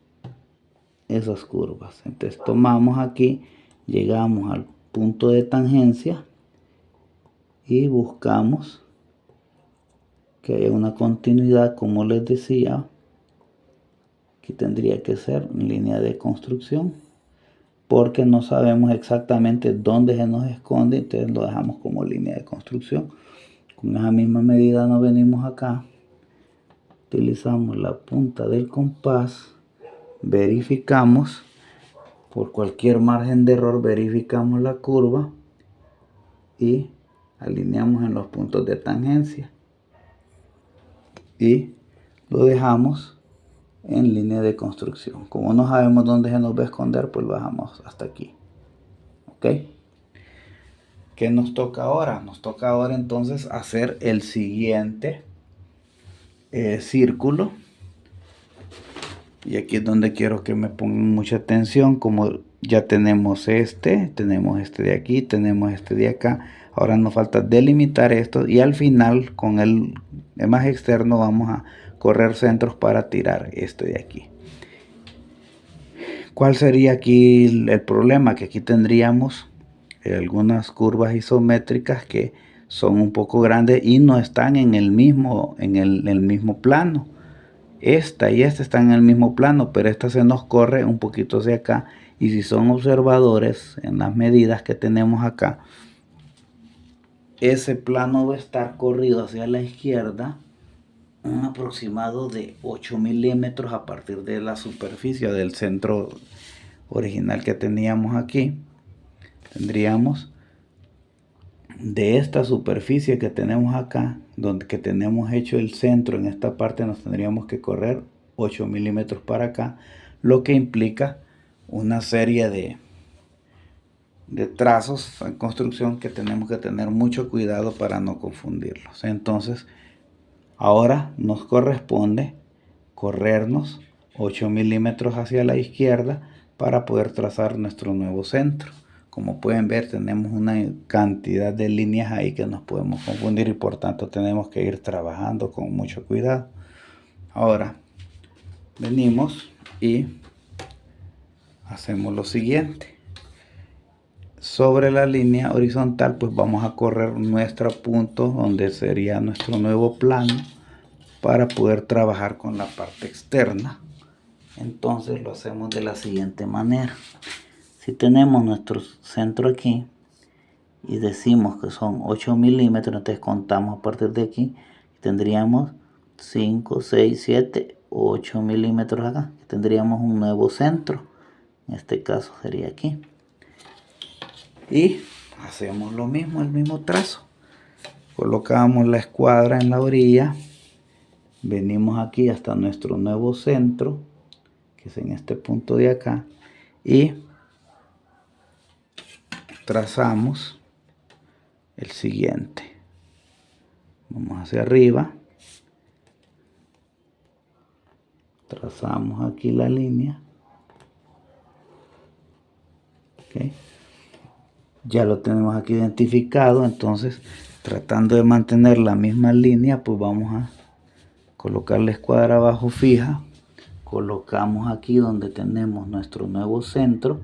esas curvas. Entonces tomamos aquí, llegamos al punto de tangencia y buscamos que haya una continuidad, como les decía. Aquí tendría que ser línea de construcción, porque no sabemos exactamente dónde se nos esconde, entonces lo dejamos como línea de construcción. Con esa misma medida nos venimos acá, utilizamos la punta del compás, verificamos por cualquier margen de error, verificamos la curva y alineamos en los puntos de tangencia y lo dejamos en línea de construcción. Como no sabemos dónde se nos va a esconder, pues lo dejamos hasta aquí. Ok, ¿qué nos toca ahora? Nos toca ahora entonces hacer el siguiente círculo, y aquí es donde quiero que me pongan mucha atención. Como ya tenemos este de aquí, tenemos este de acá, ahora nos falta delimitar esto, y al final con el más externo vamos a correr centros para tirar este de aquí. ¿Cuál sería aquí el problema? Que aquí tendríamos algunas curvas isométricas que son un poco grandes y no están en el mismo plano. Esta y esta están en el mismo plano, pero esta se nos corre un poquito hacia acá, y si son observadores en las medidas que tenemos acá, ese plano va a estar corrido hacia la izquierda un aproximado de 8 milímetros a partir de la superficie del centro original que teníamos aquí. Tendríamos de esta superficie que tenemos acá, donde que tenemos hecho el centro, en esta parte nos tendríamos que correr 8 milímetros para acá, lo que implica una serie de trazos en construcción que tenemos que tener mucho cuidado para no confundirlos. Entonces ahora nos corresponde corrernos 8 milímetros hacia la izquierda para poder trazar nuestro nuevo centro. Como pueden ver, tenemos una cantidad de líneas ahí que nos podemos confundir, y por tanto tenemos que ir trabajando con mucho cuidado. Ahora venimos y hacemos lo siguiente. Sobre la línea horizontal pues vamos a correr nuestro punto donde sería nuestro nuevo plano, para poder trabajar con la parte externa. Entonces lo hacemos de la siguiente manera. Si tenemos nuestro centro aquí y decimos que son 8 milímetros, entonces contamos a partir de aquí, tendríamos 5, 6, 7, 8 milímetros acá. Tendríamos un nuevo centro, en este caso sería aquí. Y hacemos lo mismo, el mismo trazo. Colocamos la escuadra en la orilla, venimos aquí hasta nuestro nuevo centro, que es en este punto de acá, y trazamos el siguiente. Vamos hacia arriba, Trazamos aquí la línea. Okay. Ya lo tenemos aquí identificado, entonces tratando de mantener la misma línea, pues vamos a colocar la escuadra abajo fija. Colocamos aquí donde tenemos nuestro nuevo centro,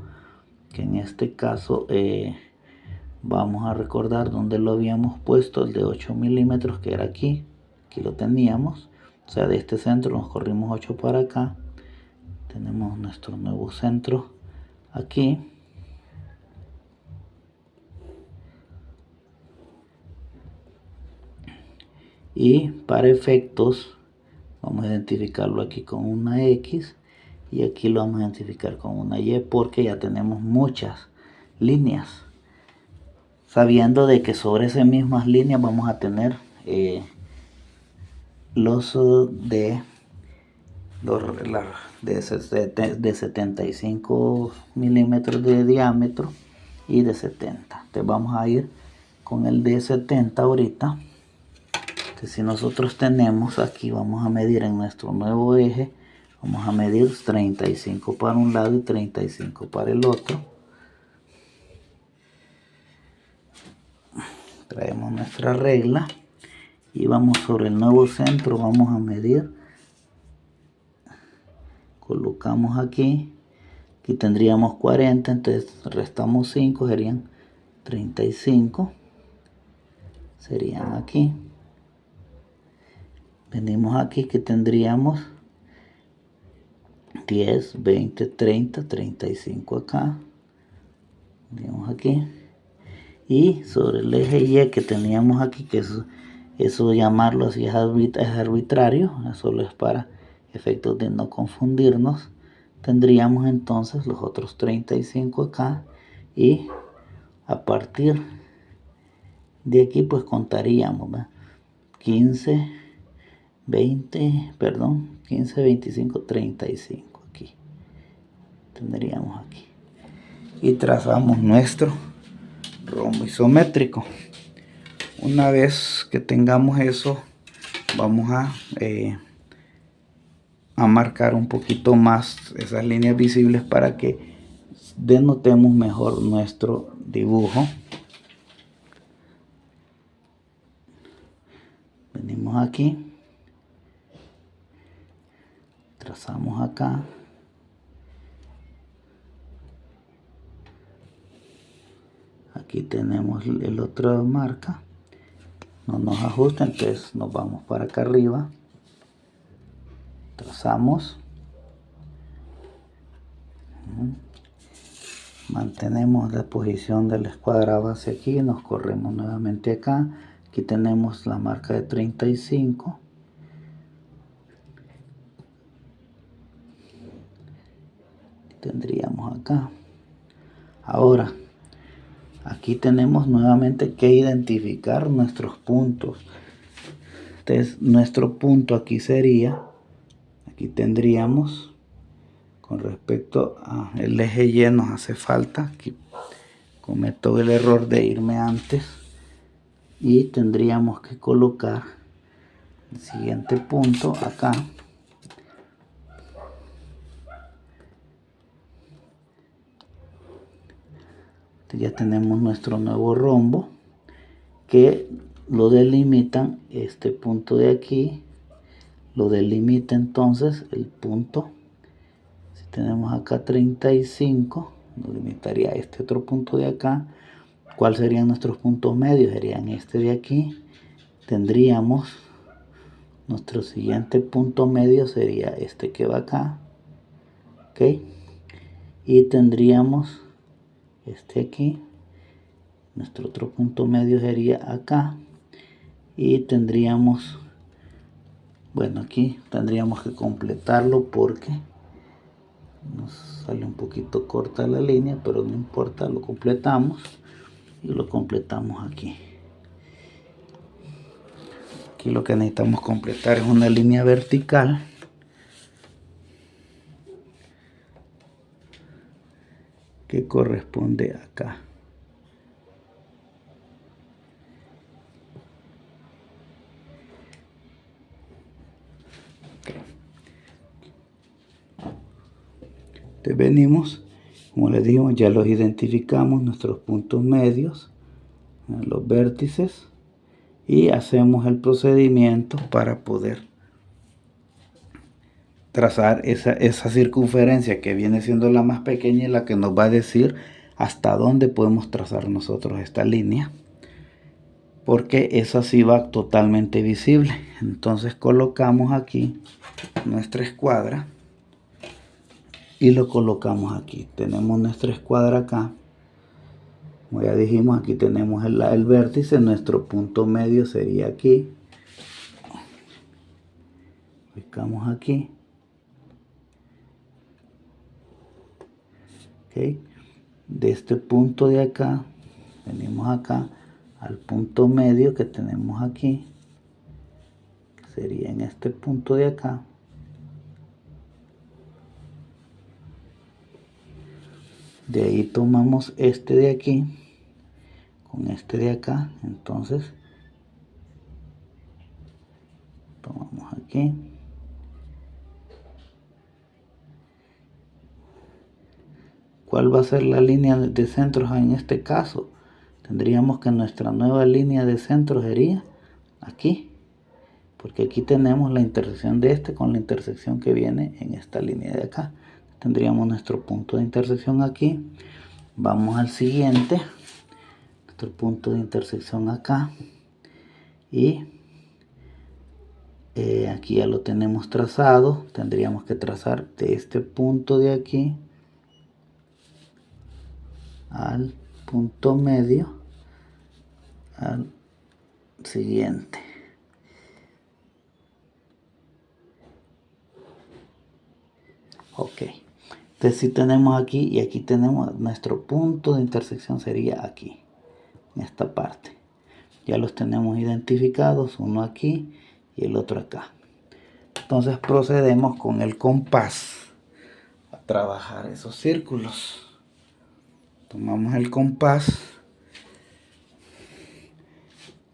que en este caso vamos a recordar donde lo habíamos puesto, el de 8 milímetros, que era aquí. Aquí lo teníamos, o sea, de este centro nos corrimos 8 para acá. Tenemos nuestro nuevo centro aquí. Y para efectos vamos a identificarlo aquí con una X y aquí lo vamos a identificar con una Y, porque ya tenemos muchas líneas, sabiendo de que sobre esas mismas líneas vamos a tener los de 75 milímetros de diámetro y de 70. Entonces vamos a ir con el de 70 ahorita. Entonces, si nosotros tenemos aquí, vamos a medir en nuestro nuevo eje, vamos a medir 35 para un lado y 35 para el otro. Traemos nuestra regla y vamos sobre el nuevo centro, vamos a medir. Colocamos aquí tendríamos 40, entonces restamos 5, serían 35, serían aquí. Venimos aquí que tendríamos 10, 20, 30, 35 acá. Venimos aquí. Y sobre el eje Y que teníamos aquí, que eso llamarlo así es arbitrario, solo es para efectos de no confundirnos. Tendríamos entonces los otros 35 acá, y a partir de aquí pues contaríamos, ¿verdad? 15, 25, 35 aquí. Tendríamos aquí. Y trazamos nuestro rombo isométrico. Una vez que tengamos eso, vamos a marcar un poquito más esas líneas visibles para que denotemos mejor nuestro dibujo. Venimos aquí, trazamos acá, aquí tenemos el otro marca, no nos ajusta, entonces nos vamos para acá arriba, trazamos, mantenemos la posición de la escuadra base aquí, nos corremos nuevamente acá, aquí tenemos la marca de 35, tendríamos acá. Ahora aquí tenemos nuevamente que identificar nuestros puntos. Entonces nuestro punto aquí sería, aquí tendríamos, con respecto al eje Y nos hace falta, aquí cometo el error de irme antes, y tendríamos que colocar el siguiente punto acá. Ya tenemos nuestro nuevo rombo que lo delimitan, este punto de aquí lo delimita entonces el punto. Si tenemos acá 35, nos limitaría este otro punto de acá. ¿Cuáles serían nuestros puntos medios? Serían este de aquí. Tendríamos nuestro siguiente punto medio, sería este que va acá, ok, y tendríamos este aquí. Nuestro otro punto medio sería acá, y tendríamos, bueno, aquí tendríamos que completarlo porque nos sale un poquito corta la línea, pero no importa, lo completamos y lo completamos aquí. Aquí lo que necesitamos completar es una línea vertical que corresponde acá. Entonces venimos, como les dijimos, ya los identificamos, nuestros puntos medios, los vértices, y hacemos el procedimiento para poder trazar esa circunferencia que viene siendo la más pequeña y la que nos va a decir hasta dónde podemos trazar nosotros esta línea, porque esa sí va totalmente visible. Entonces colocamos aquí nuestra escuadra y lo colocamos aquí. Tenemos nuestra escuadra acá. Como ya dijimos, aquí tenemos el vértice, nuestro punto medio sería aquí. Ubicamos aquí. ¿Okay? De este punto de acá, venimos acá al punto medio que tenemos aquí. Sería en este punto de acá. De ahí tomamos este de aquí con este de acá. Entonces tomamos aquí. ¿Cuál va a ser la línea de centros en este caso? Tendríamos que nuestra nueva línea de centro sería aquí, porque aquí tenemos la intersección de este con la intersección que viene en esta línea de acá. Tendríamos nuestro punto de intersección aquí. Vamos al siguiente, nuestro punto de intersección acá, y aquí ya lo tenemos trazado. Tendríamos que trazar de este punto de aquí al punto medio, al siguiente. Ok, entonces si tenemos aquí y aquí tenemos nuestro punto de intersección, sería aquí, en esta parte. Ya los tenemos identificados, uno aquí y el otro acá. Entonces procedemos con el compás a trabajar esos círculos. Tomamos el compás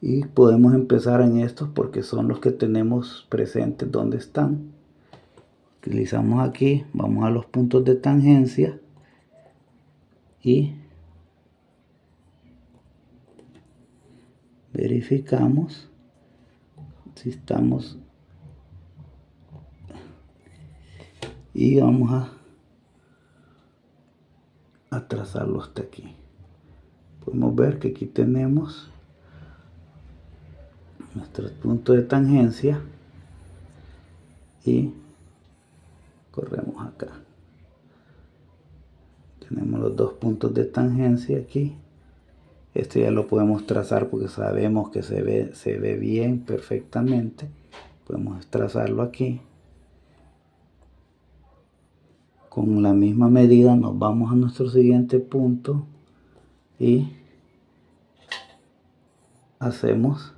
y podemos empezar en estos porque son los que tenemos presentes donde están. Utilizamos aquí, vamos a los puntos de tangencia y verificamos si estamos, y vamos a trazarlo hasta aquí. Podemos ver que aquí tenemos nuestro punto de tangencia y corremos acá. Tenemos los dos puntos de tangencia aquí. Este ya lo podemos trazar porque sabemos que se ve bien, perfectamente. Podemos trazarlo aquí. Con la misma medida nos vamos a nuestro siguiente punto y hacemos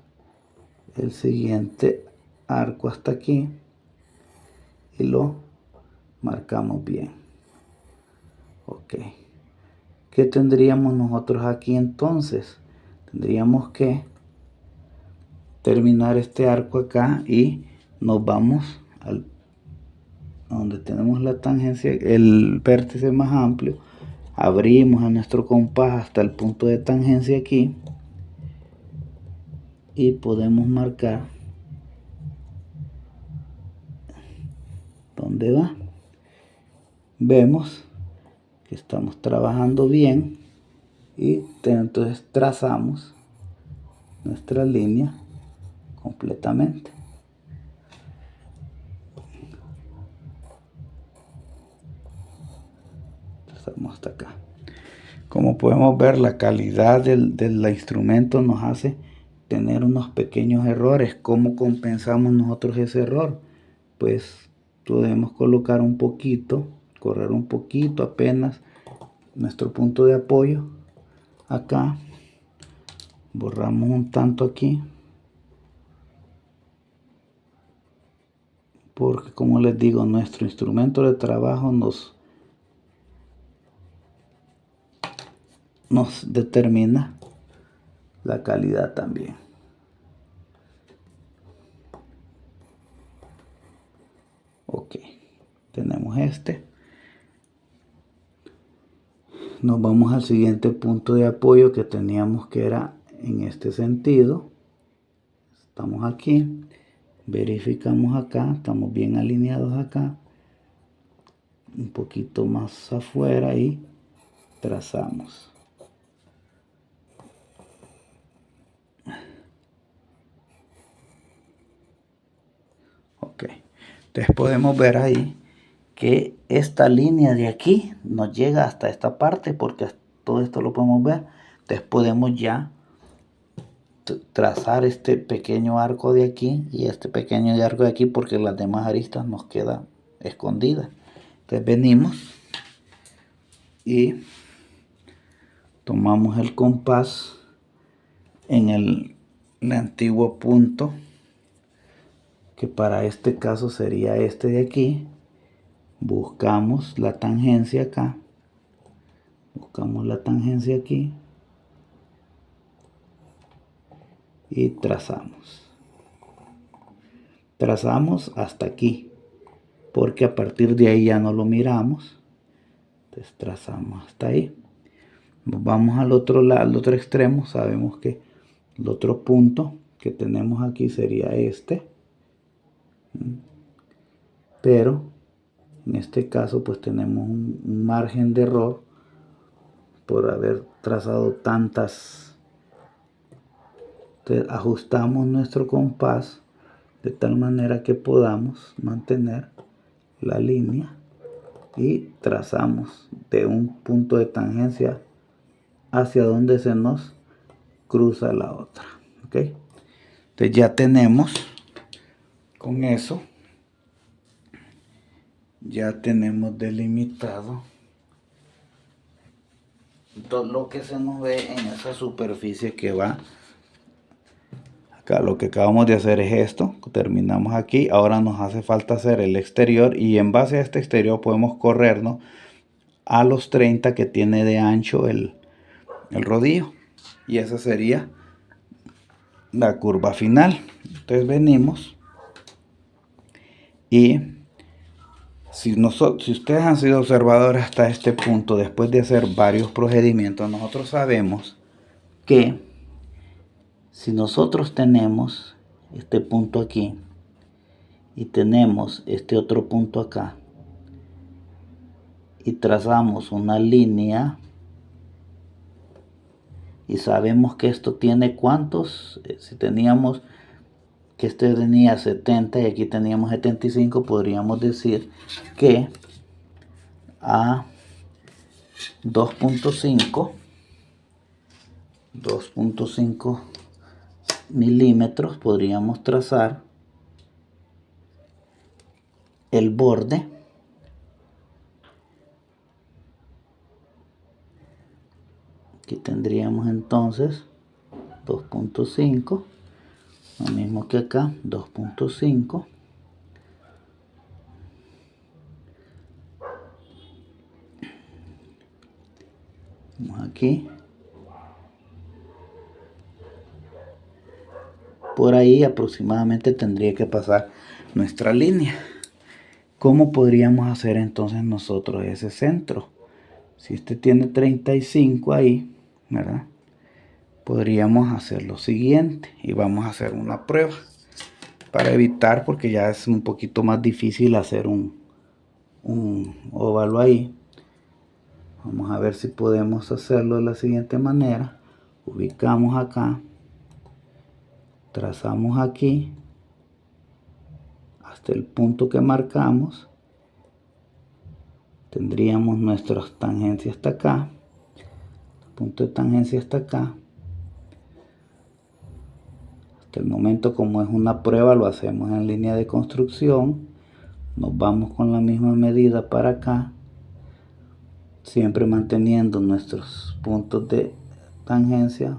el siguiente arco hasta aquí y lo marcamos bien. Ok, ¿qué tendríamos nosotros aquí entonces? Tendríamos que terminar este arco acá y nos vamos al donde tenemos la tangencia, el vértice más amplio. Abrimos a nuestro compás hasta el punto de tangencia aquí y podemos marcar dónde va. Vemos que estamos trabajando bien y entonces trazamos nuestra línea completamente. Trazamos hasta acá. Como podemos ver, la calidad del instrumento nos hace tener unos pequeños errores. ¿Cómo compensamos nosotros ese error? Pues podemos colocar un poquito, correr un poquito apenas nuestro punto de apoyo acá. Borramos un tanto aquí, porque como les digo, nuestro instrumento de trabajo nos determina la calidad también. Ok, tenemos este. nos vamos al siguiente punto de apoyo que teníamos, que era en este sentido. Estamos aquí, verificamos acá, estamos bien alineados acá, un poquito más afuera y trazamos. Ok, entonces podemos ver ahí que esta línea de aquí nos llega hasta esta parte, porque todo esto lo podemos ver. Entonces podemos ya trazar este pequeño arco de aquí y este pequeño arco de aquí, porque las demás aristas nos quedan escondidas. Entonces venimos y tomamos el compás en el antiguo punto, que para este caso sería este de aquí. Buscamos la tangencia acá, buscamos la tangencia aquí y trazamos hasta aquí, porque a partir de ahí ya no lo miramos. Entonces trazamos hasta ahí. Nos vamos al otro lado, al otro extremo. Sabemos que el otro punto que tenemos aquí sería este, pero en este caso pues tenemos un margen de error por haber trazado tantas. Entonces ajustamos nuestro compás de tal manera que podamos mantener la línea y trazamos de un punto de tangencia hacia donde se nos cruza la otra. ¿Ok? Entonces ya tenemos, con eso ya tenemos delimitado todo lo que se nos ve en esa superficie que va acá. Lo que acabamos de hacer es esto, terminamos aquí. Ahora nos hace falta hacer el exterior, y en base a este exterior podemos corrernos a los 30 que tiene de ancho el rodillo, y esa sería la curva final. Entonces venimos y si ustedes han sido observadores hasta este punto, después de hacer varios procedimientos, nosotros sabemos que si nosotros tenemos este punto aquí y tenemos este otro punto acá y trazamos una línea y sabemos que esto tiene cuántos, si teníamos que este tenía 70 y aquí teníamos 75, podríamos decir que a 2.5 milímetros podríamos trazar el borde que tendríamos entonces 2.5, lo mismo que acá, 2.5. Vamos aquí. Por ahí aproximadamente tendría que pasar nuestra línea. ¿Cómo podríamos hacer entonces nosotros ese centro? Si este tiene 35 ahí, ¿verdad? Podríamos hacer lo siguiente, y vamos a hacer una prueba para evitar, porque ya es un poquito más difícil hacer un óvalo ahí. Vamos a ver si podemos hacerlo de la siguiente manera. Ubicamos acá, trazamos aquí hasta el punto que marcamos. Tendríamos nuestras tangencias hasta acá, el punto de tangencia hasta acá. Hasta el momento, como es una prueba, lo hacemos en línea de construcción. Nos vamos con la misma medida para acá, siempre manteniendo nuestros puntos de tangencia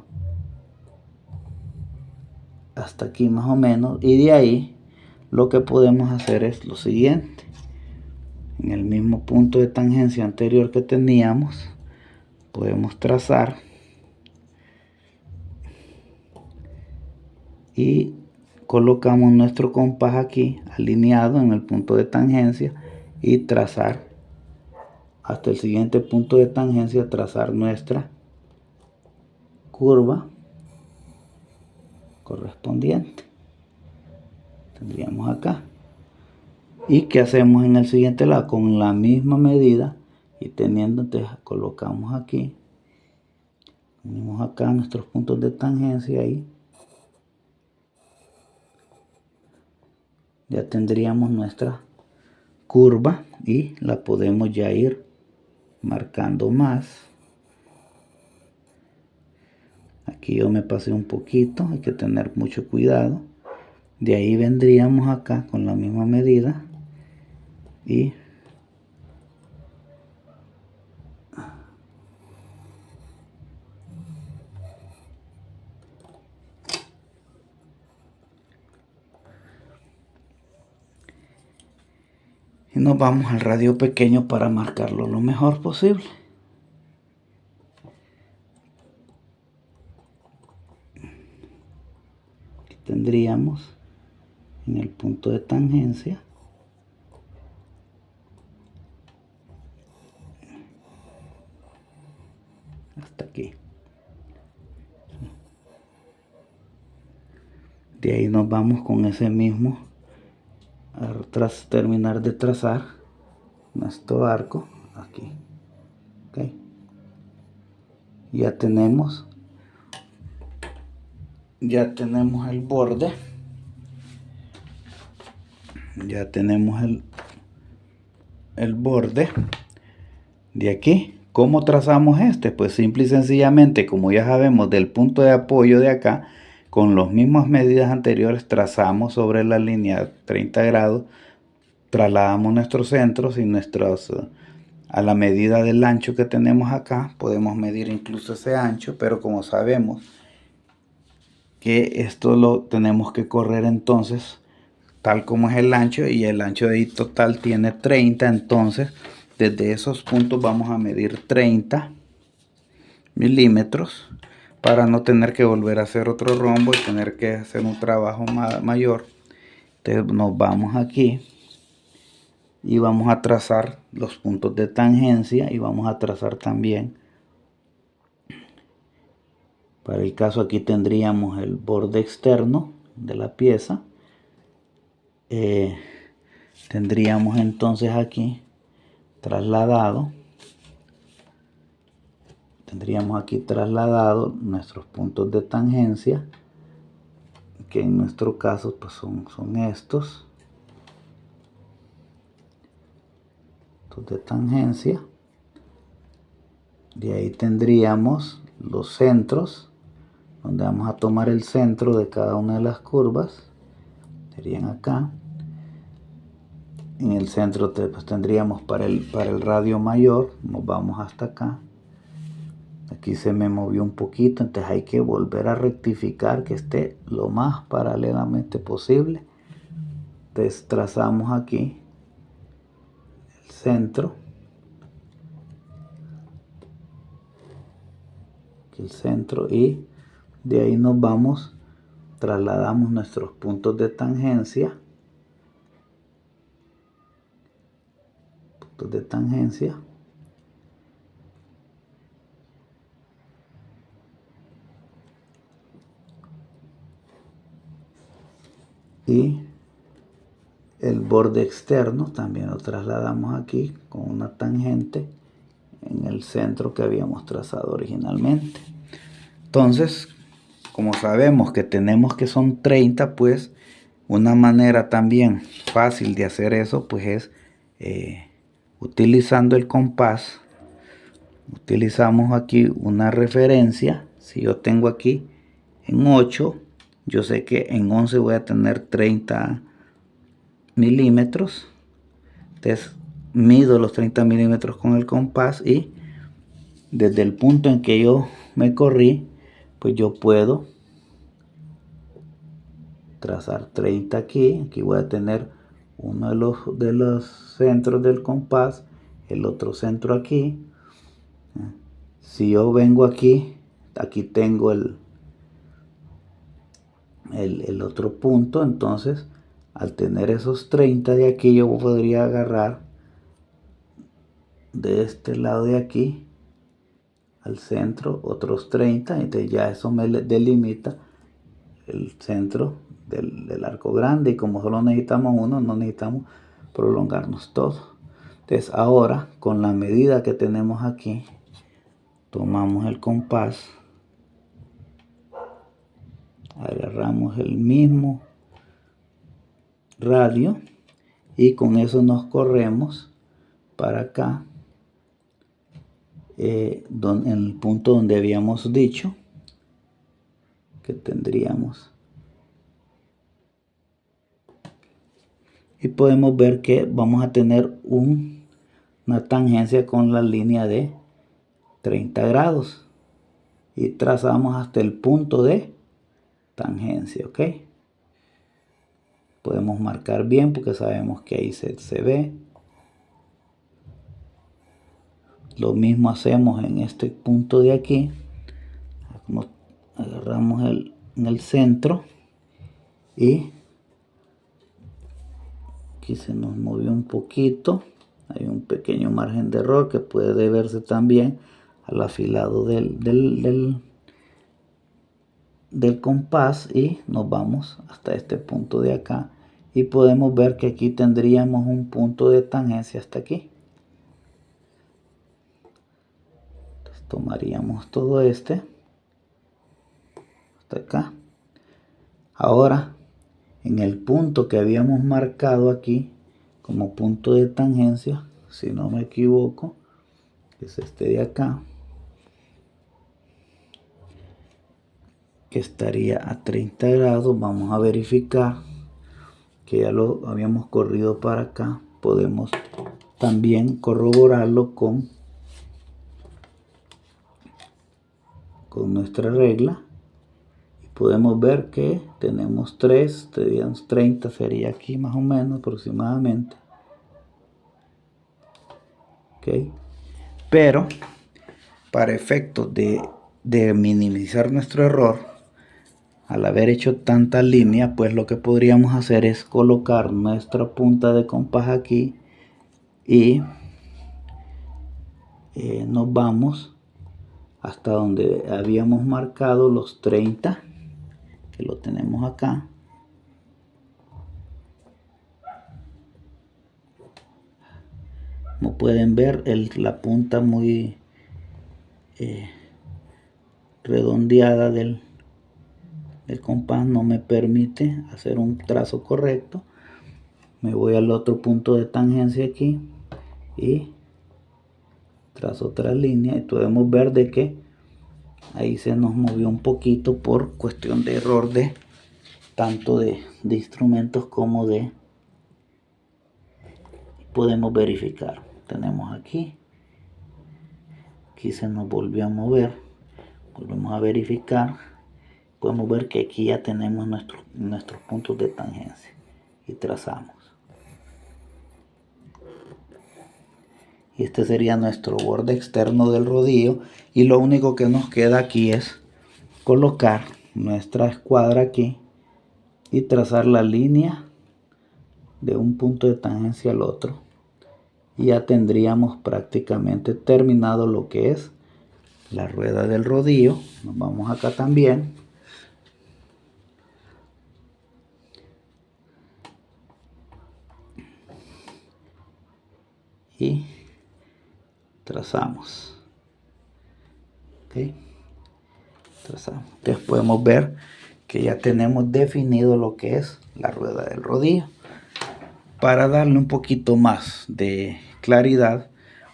hasta aquí más o menos, y de ahí lo que podemos hacer es lo siguiente. En el mismo punto de tangencia anterior que teníamos, podemos trazar y colocamos nuestro compás aquí alineado en el punto de tangencia y trazar hasta el siguiente punto de tangencia, trazar nuestra curva correspondiente. Tendríamos acá. ¿Y qué hacemos en el siguiente lado? Con la misma medida y teniendo, entonces colocamos aquí, unimos acá nuestros puntos de tangencia y ya tendríamos nuestra curva y la podemos ya ir marcando más. Aquí yo me pasé un poquito, hay que tener mucho cuidado. De ahí vendríamos acá con la misma medida y nos vamos al radio pequeño para marcarlo lo mejor posible. Aquí tendríamos en el punto de tangencia hasta aquí. De ahí nos vamos con ese mismo tras terminar de trazar nuestro arco aquí. Okay. Ya tenemos el borde, ya tenemos el borde de aquí. ¿Cómo trazamos este? Pues simple y sencillamente, como ya sabemos del punto de apoyo de acá, con las mismas medidas anteriores trazamos sobre la línea 30 grados, trasladamos nuestros centros y nuestros a la medida del ancho que tenemos acá. Podemos medir incluso ese ancho, pero como sabemos que esto lo tenemos que correr entonces tal como es el ancho, y el ancho de ahí total tiene 30, entonces desde esos puntos vamos a medir 30 milímetros para no tener que volver a hacer otro rombo y tener que hacer un trabajo mayor. Entonces nos vamos aquí y vamos a trazar los puntos de tangencia y vamos a trazar también, para el caso aquí tendríamos el borde externo de la pieza. Tendríamos entonces aquí trasladado nuestros puntos de tangencia, que en nuestro caso pues son estos puntos de tangencia. De ahí tendríamos los centros, donde vamos a tomar el centro de cada una de las curvas, serían acá. En el centro pues tendríamos para el radio mayor, nos vamos hasta acá. Aquí se me movió un poquito, entonces hay que volver a rectificar que esté lo más paralelamente posible. Entonces trazamos aquí el centro, y de ahí nos vamos, trasladamos nuestros puntos de tangencia, y el borde externo también lo trasladamos aquí con una tangente en el centro que habíamos trazado originalmente. Entonces, como sabemos que tenemos que son 30, pues una manera también fácil de hacer eso pues es utilizando el compás. Utilizamos aquí una referencia. Si yo tengo aquí en 8, yo sé que en 11 voy a tener 30 milímetros. Entonces mido los 30 milímetros con el compás y desde el punto en que yo me corrí, pues yo puedo trazar 30 aquí. Aquí voy a tener uno de los centros del compás, el otro centro aquí. Si yo vengo aquí tengo el otro punto. Entonces al tener esos 30 de aquí, yo podría agarrar de este lado de aquí al centro otros 30, entonces ya eso me delimita el centro del arco grande, y como solo necesitamos uno, no necesitamos prolongarnos todo. Entonces ahora, con la medida que tenemos aquí, tomamos el compás, agarramos el mismo radio y con eso nos corremos para acá, en el punto donde habíamos dicho que tendríamos, y podemos ver que vamos a tener una tangencia con la línea de 30 grados y trazamos hasta el punto de tangencia. Ok, podemos marcar bien porque sabemos que ahí se ve. Lo mismo hacemos en este punto de aquí. Agarramos en el centro y aquí se nos movió un poquito. Hay un pequeño margen de error que puede deberse también al afilado del compás, y nos vamos hasta este punto de acá y podemos ver que aquí tendríamos un punto de tangencia hasta aquí. Entonces tomaríamos todo hasta acá. Ahora, en el punto que habíamos marcado aquí como punto de tangencia, si no me equivoco, es este de acá, que estaría a 30 grados. Vamos a verificar que ya lo habíamos corrido para acá. Podemos también corroborarlo con nuestra regla, y podemos ver que tenemos 30 sería aquí más o menos aproximadamente. Ok, pero para efectos de minimizar nuestro error, al haber hecho tanta línea, pues lo que podríamos hacer es colocar nuestra punta de compás aquí y nos vamos hasta donde habíamos marcado los 30, que lo tenemos acá. Como pueden ver, la punta muy redondeada del compás no me permite hacer un trazo correcto. Me voy al otro punto de tangencia aquí y trazo otra línea, y podemos ver de que ahí se nos movió un poquito por cuestión de error de tanto de instrumentos como podemos verificar. Tenemos aquí se nos volvió a mover, volvemos a verificar, podemos ver que aquí ya tenemos nuestros puntos de tangencia y trazamos. Y este sería nuestro borde externo del rodillo, y lo único que nos queda aquí es colocar nuestra escuadra aquí y trazar la línea de un punto de tangencia al otro, y ya tendríamos prácticamente terminado lo que es la rueda del rodillo. Nos vamos acá también y trazamos. Okay, trazamos. Entonces podemos ver que ya tenemos definido lo que es la rueda del rodillo. Para darle un poquito más de claridad,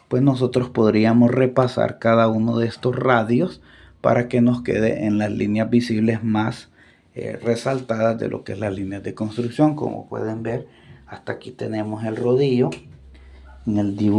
pues nosotros podríamos repasar cada uno de estos radios para que nos quede en las líneas visibles más resaltadas de lo que es las líneas de construcción. Como pueden ver, hasta aquí tenemos el rodillo. En el dibujo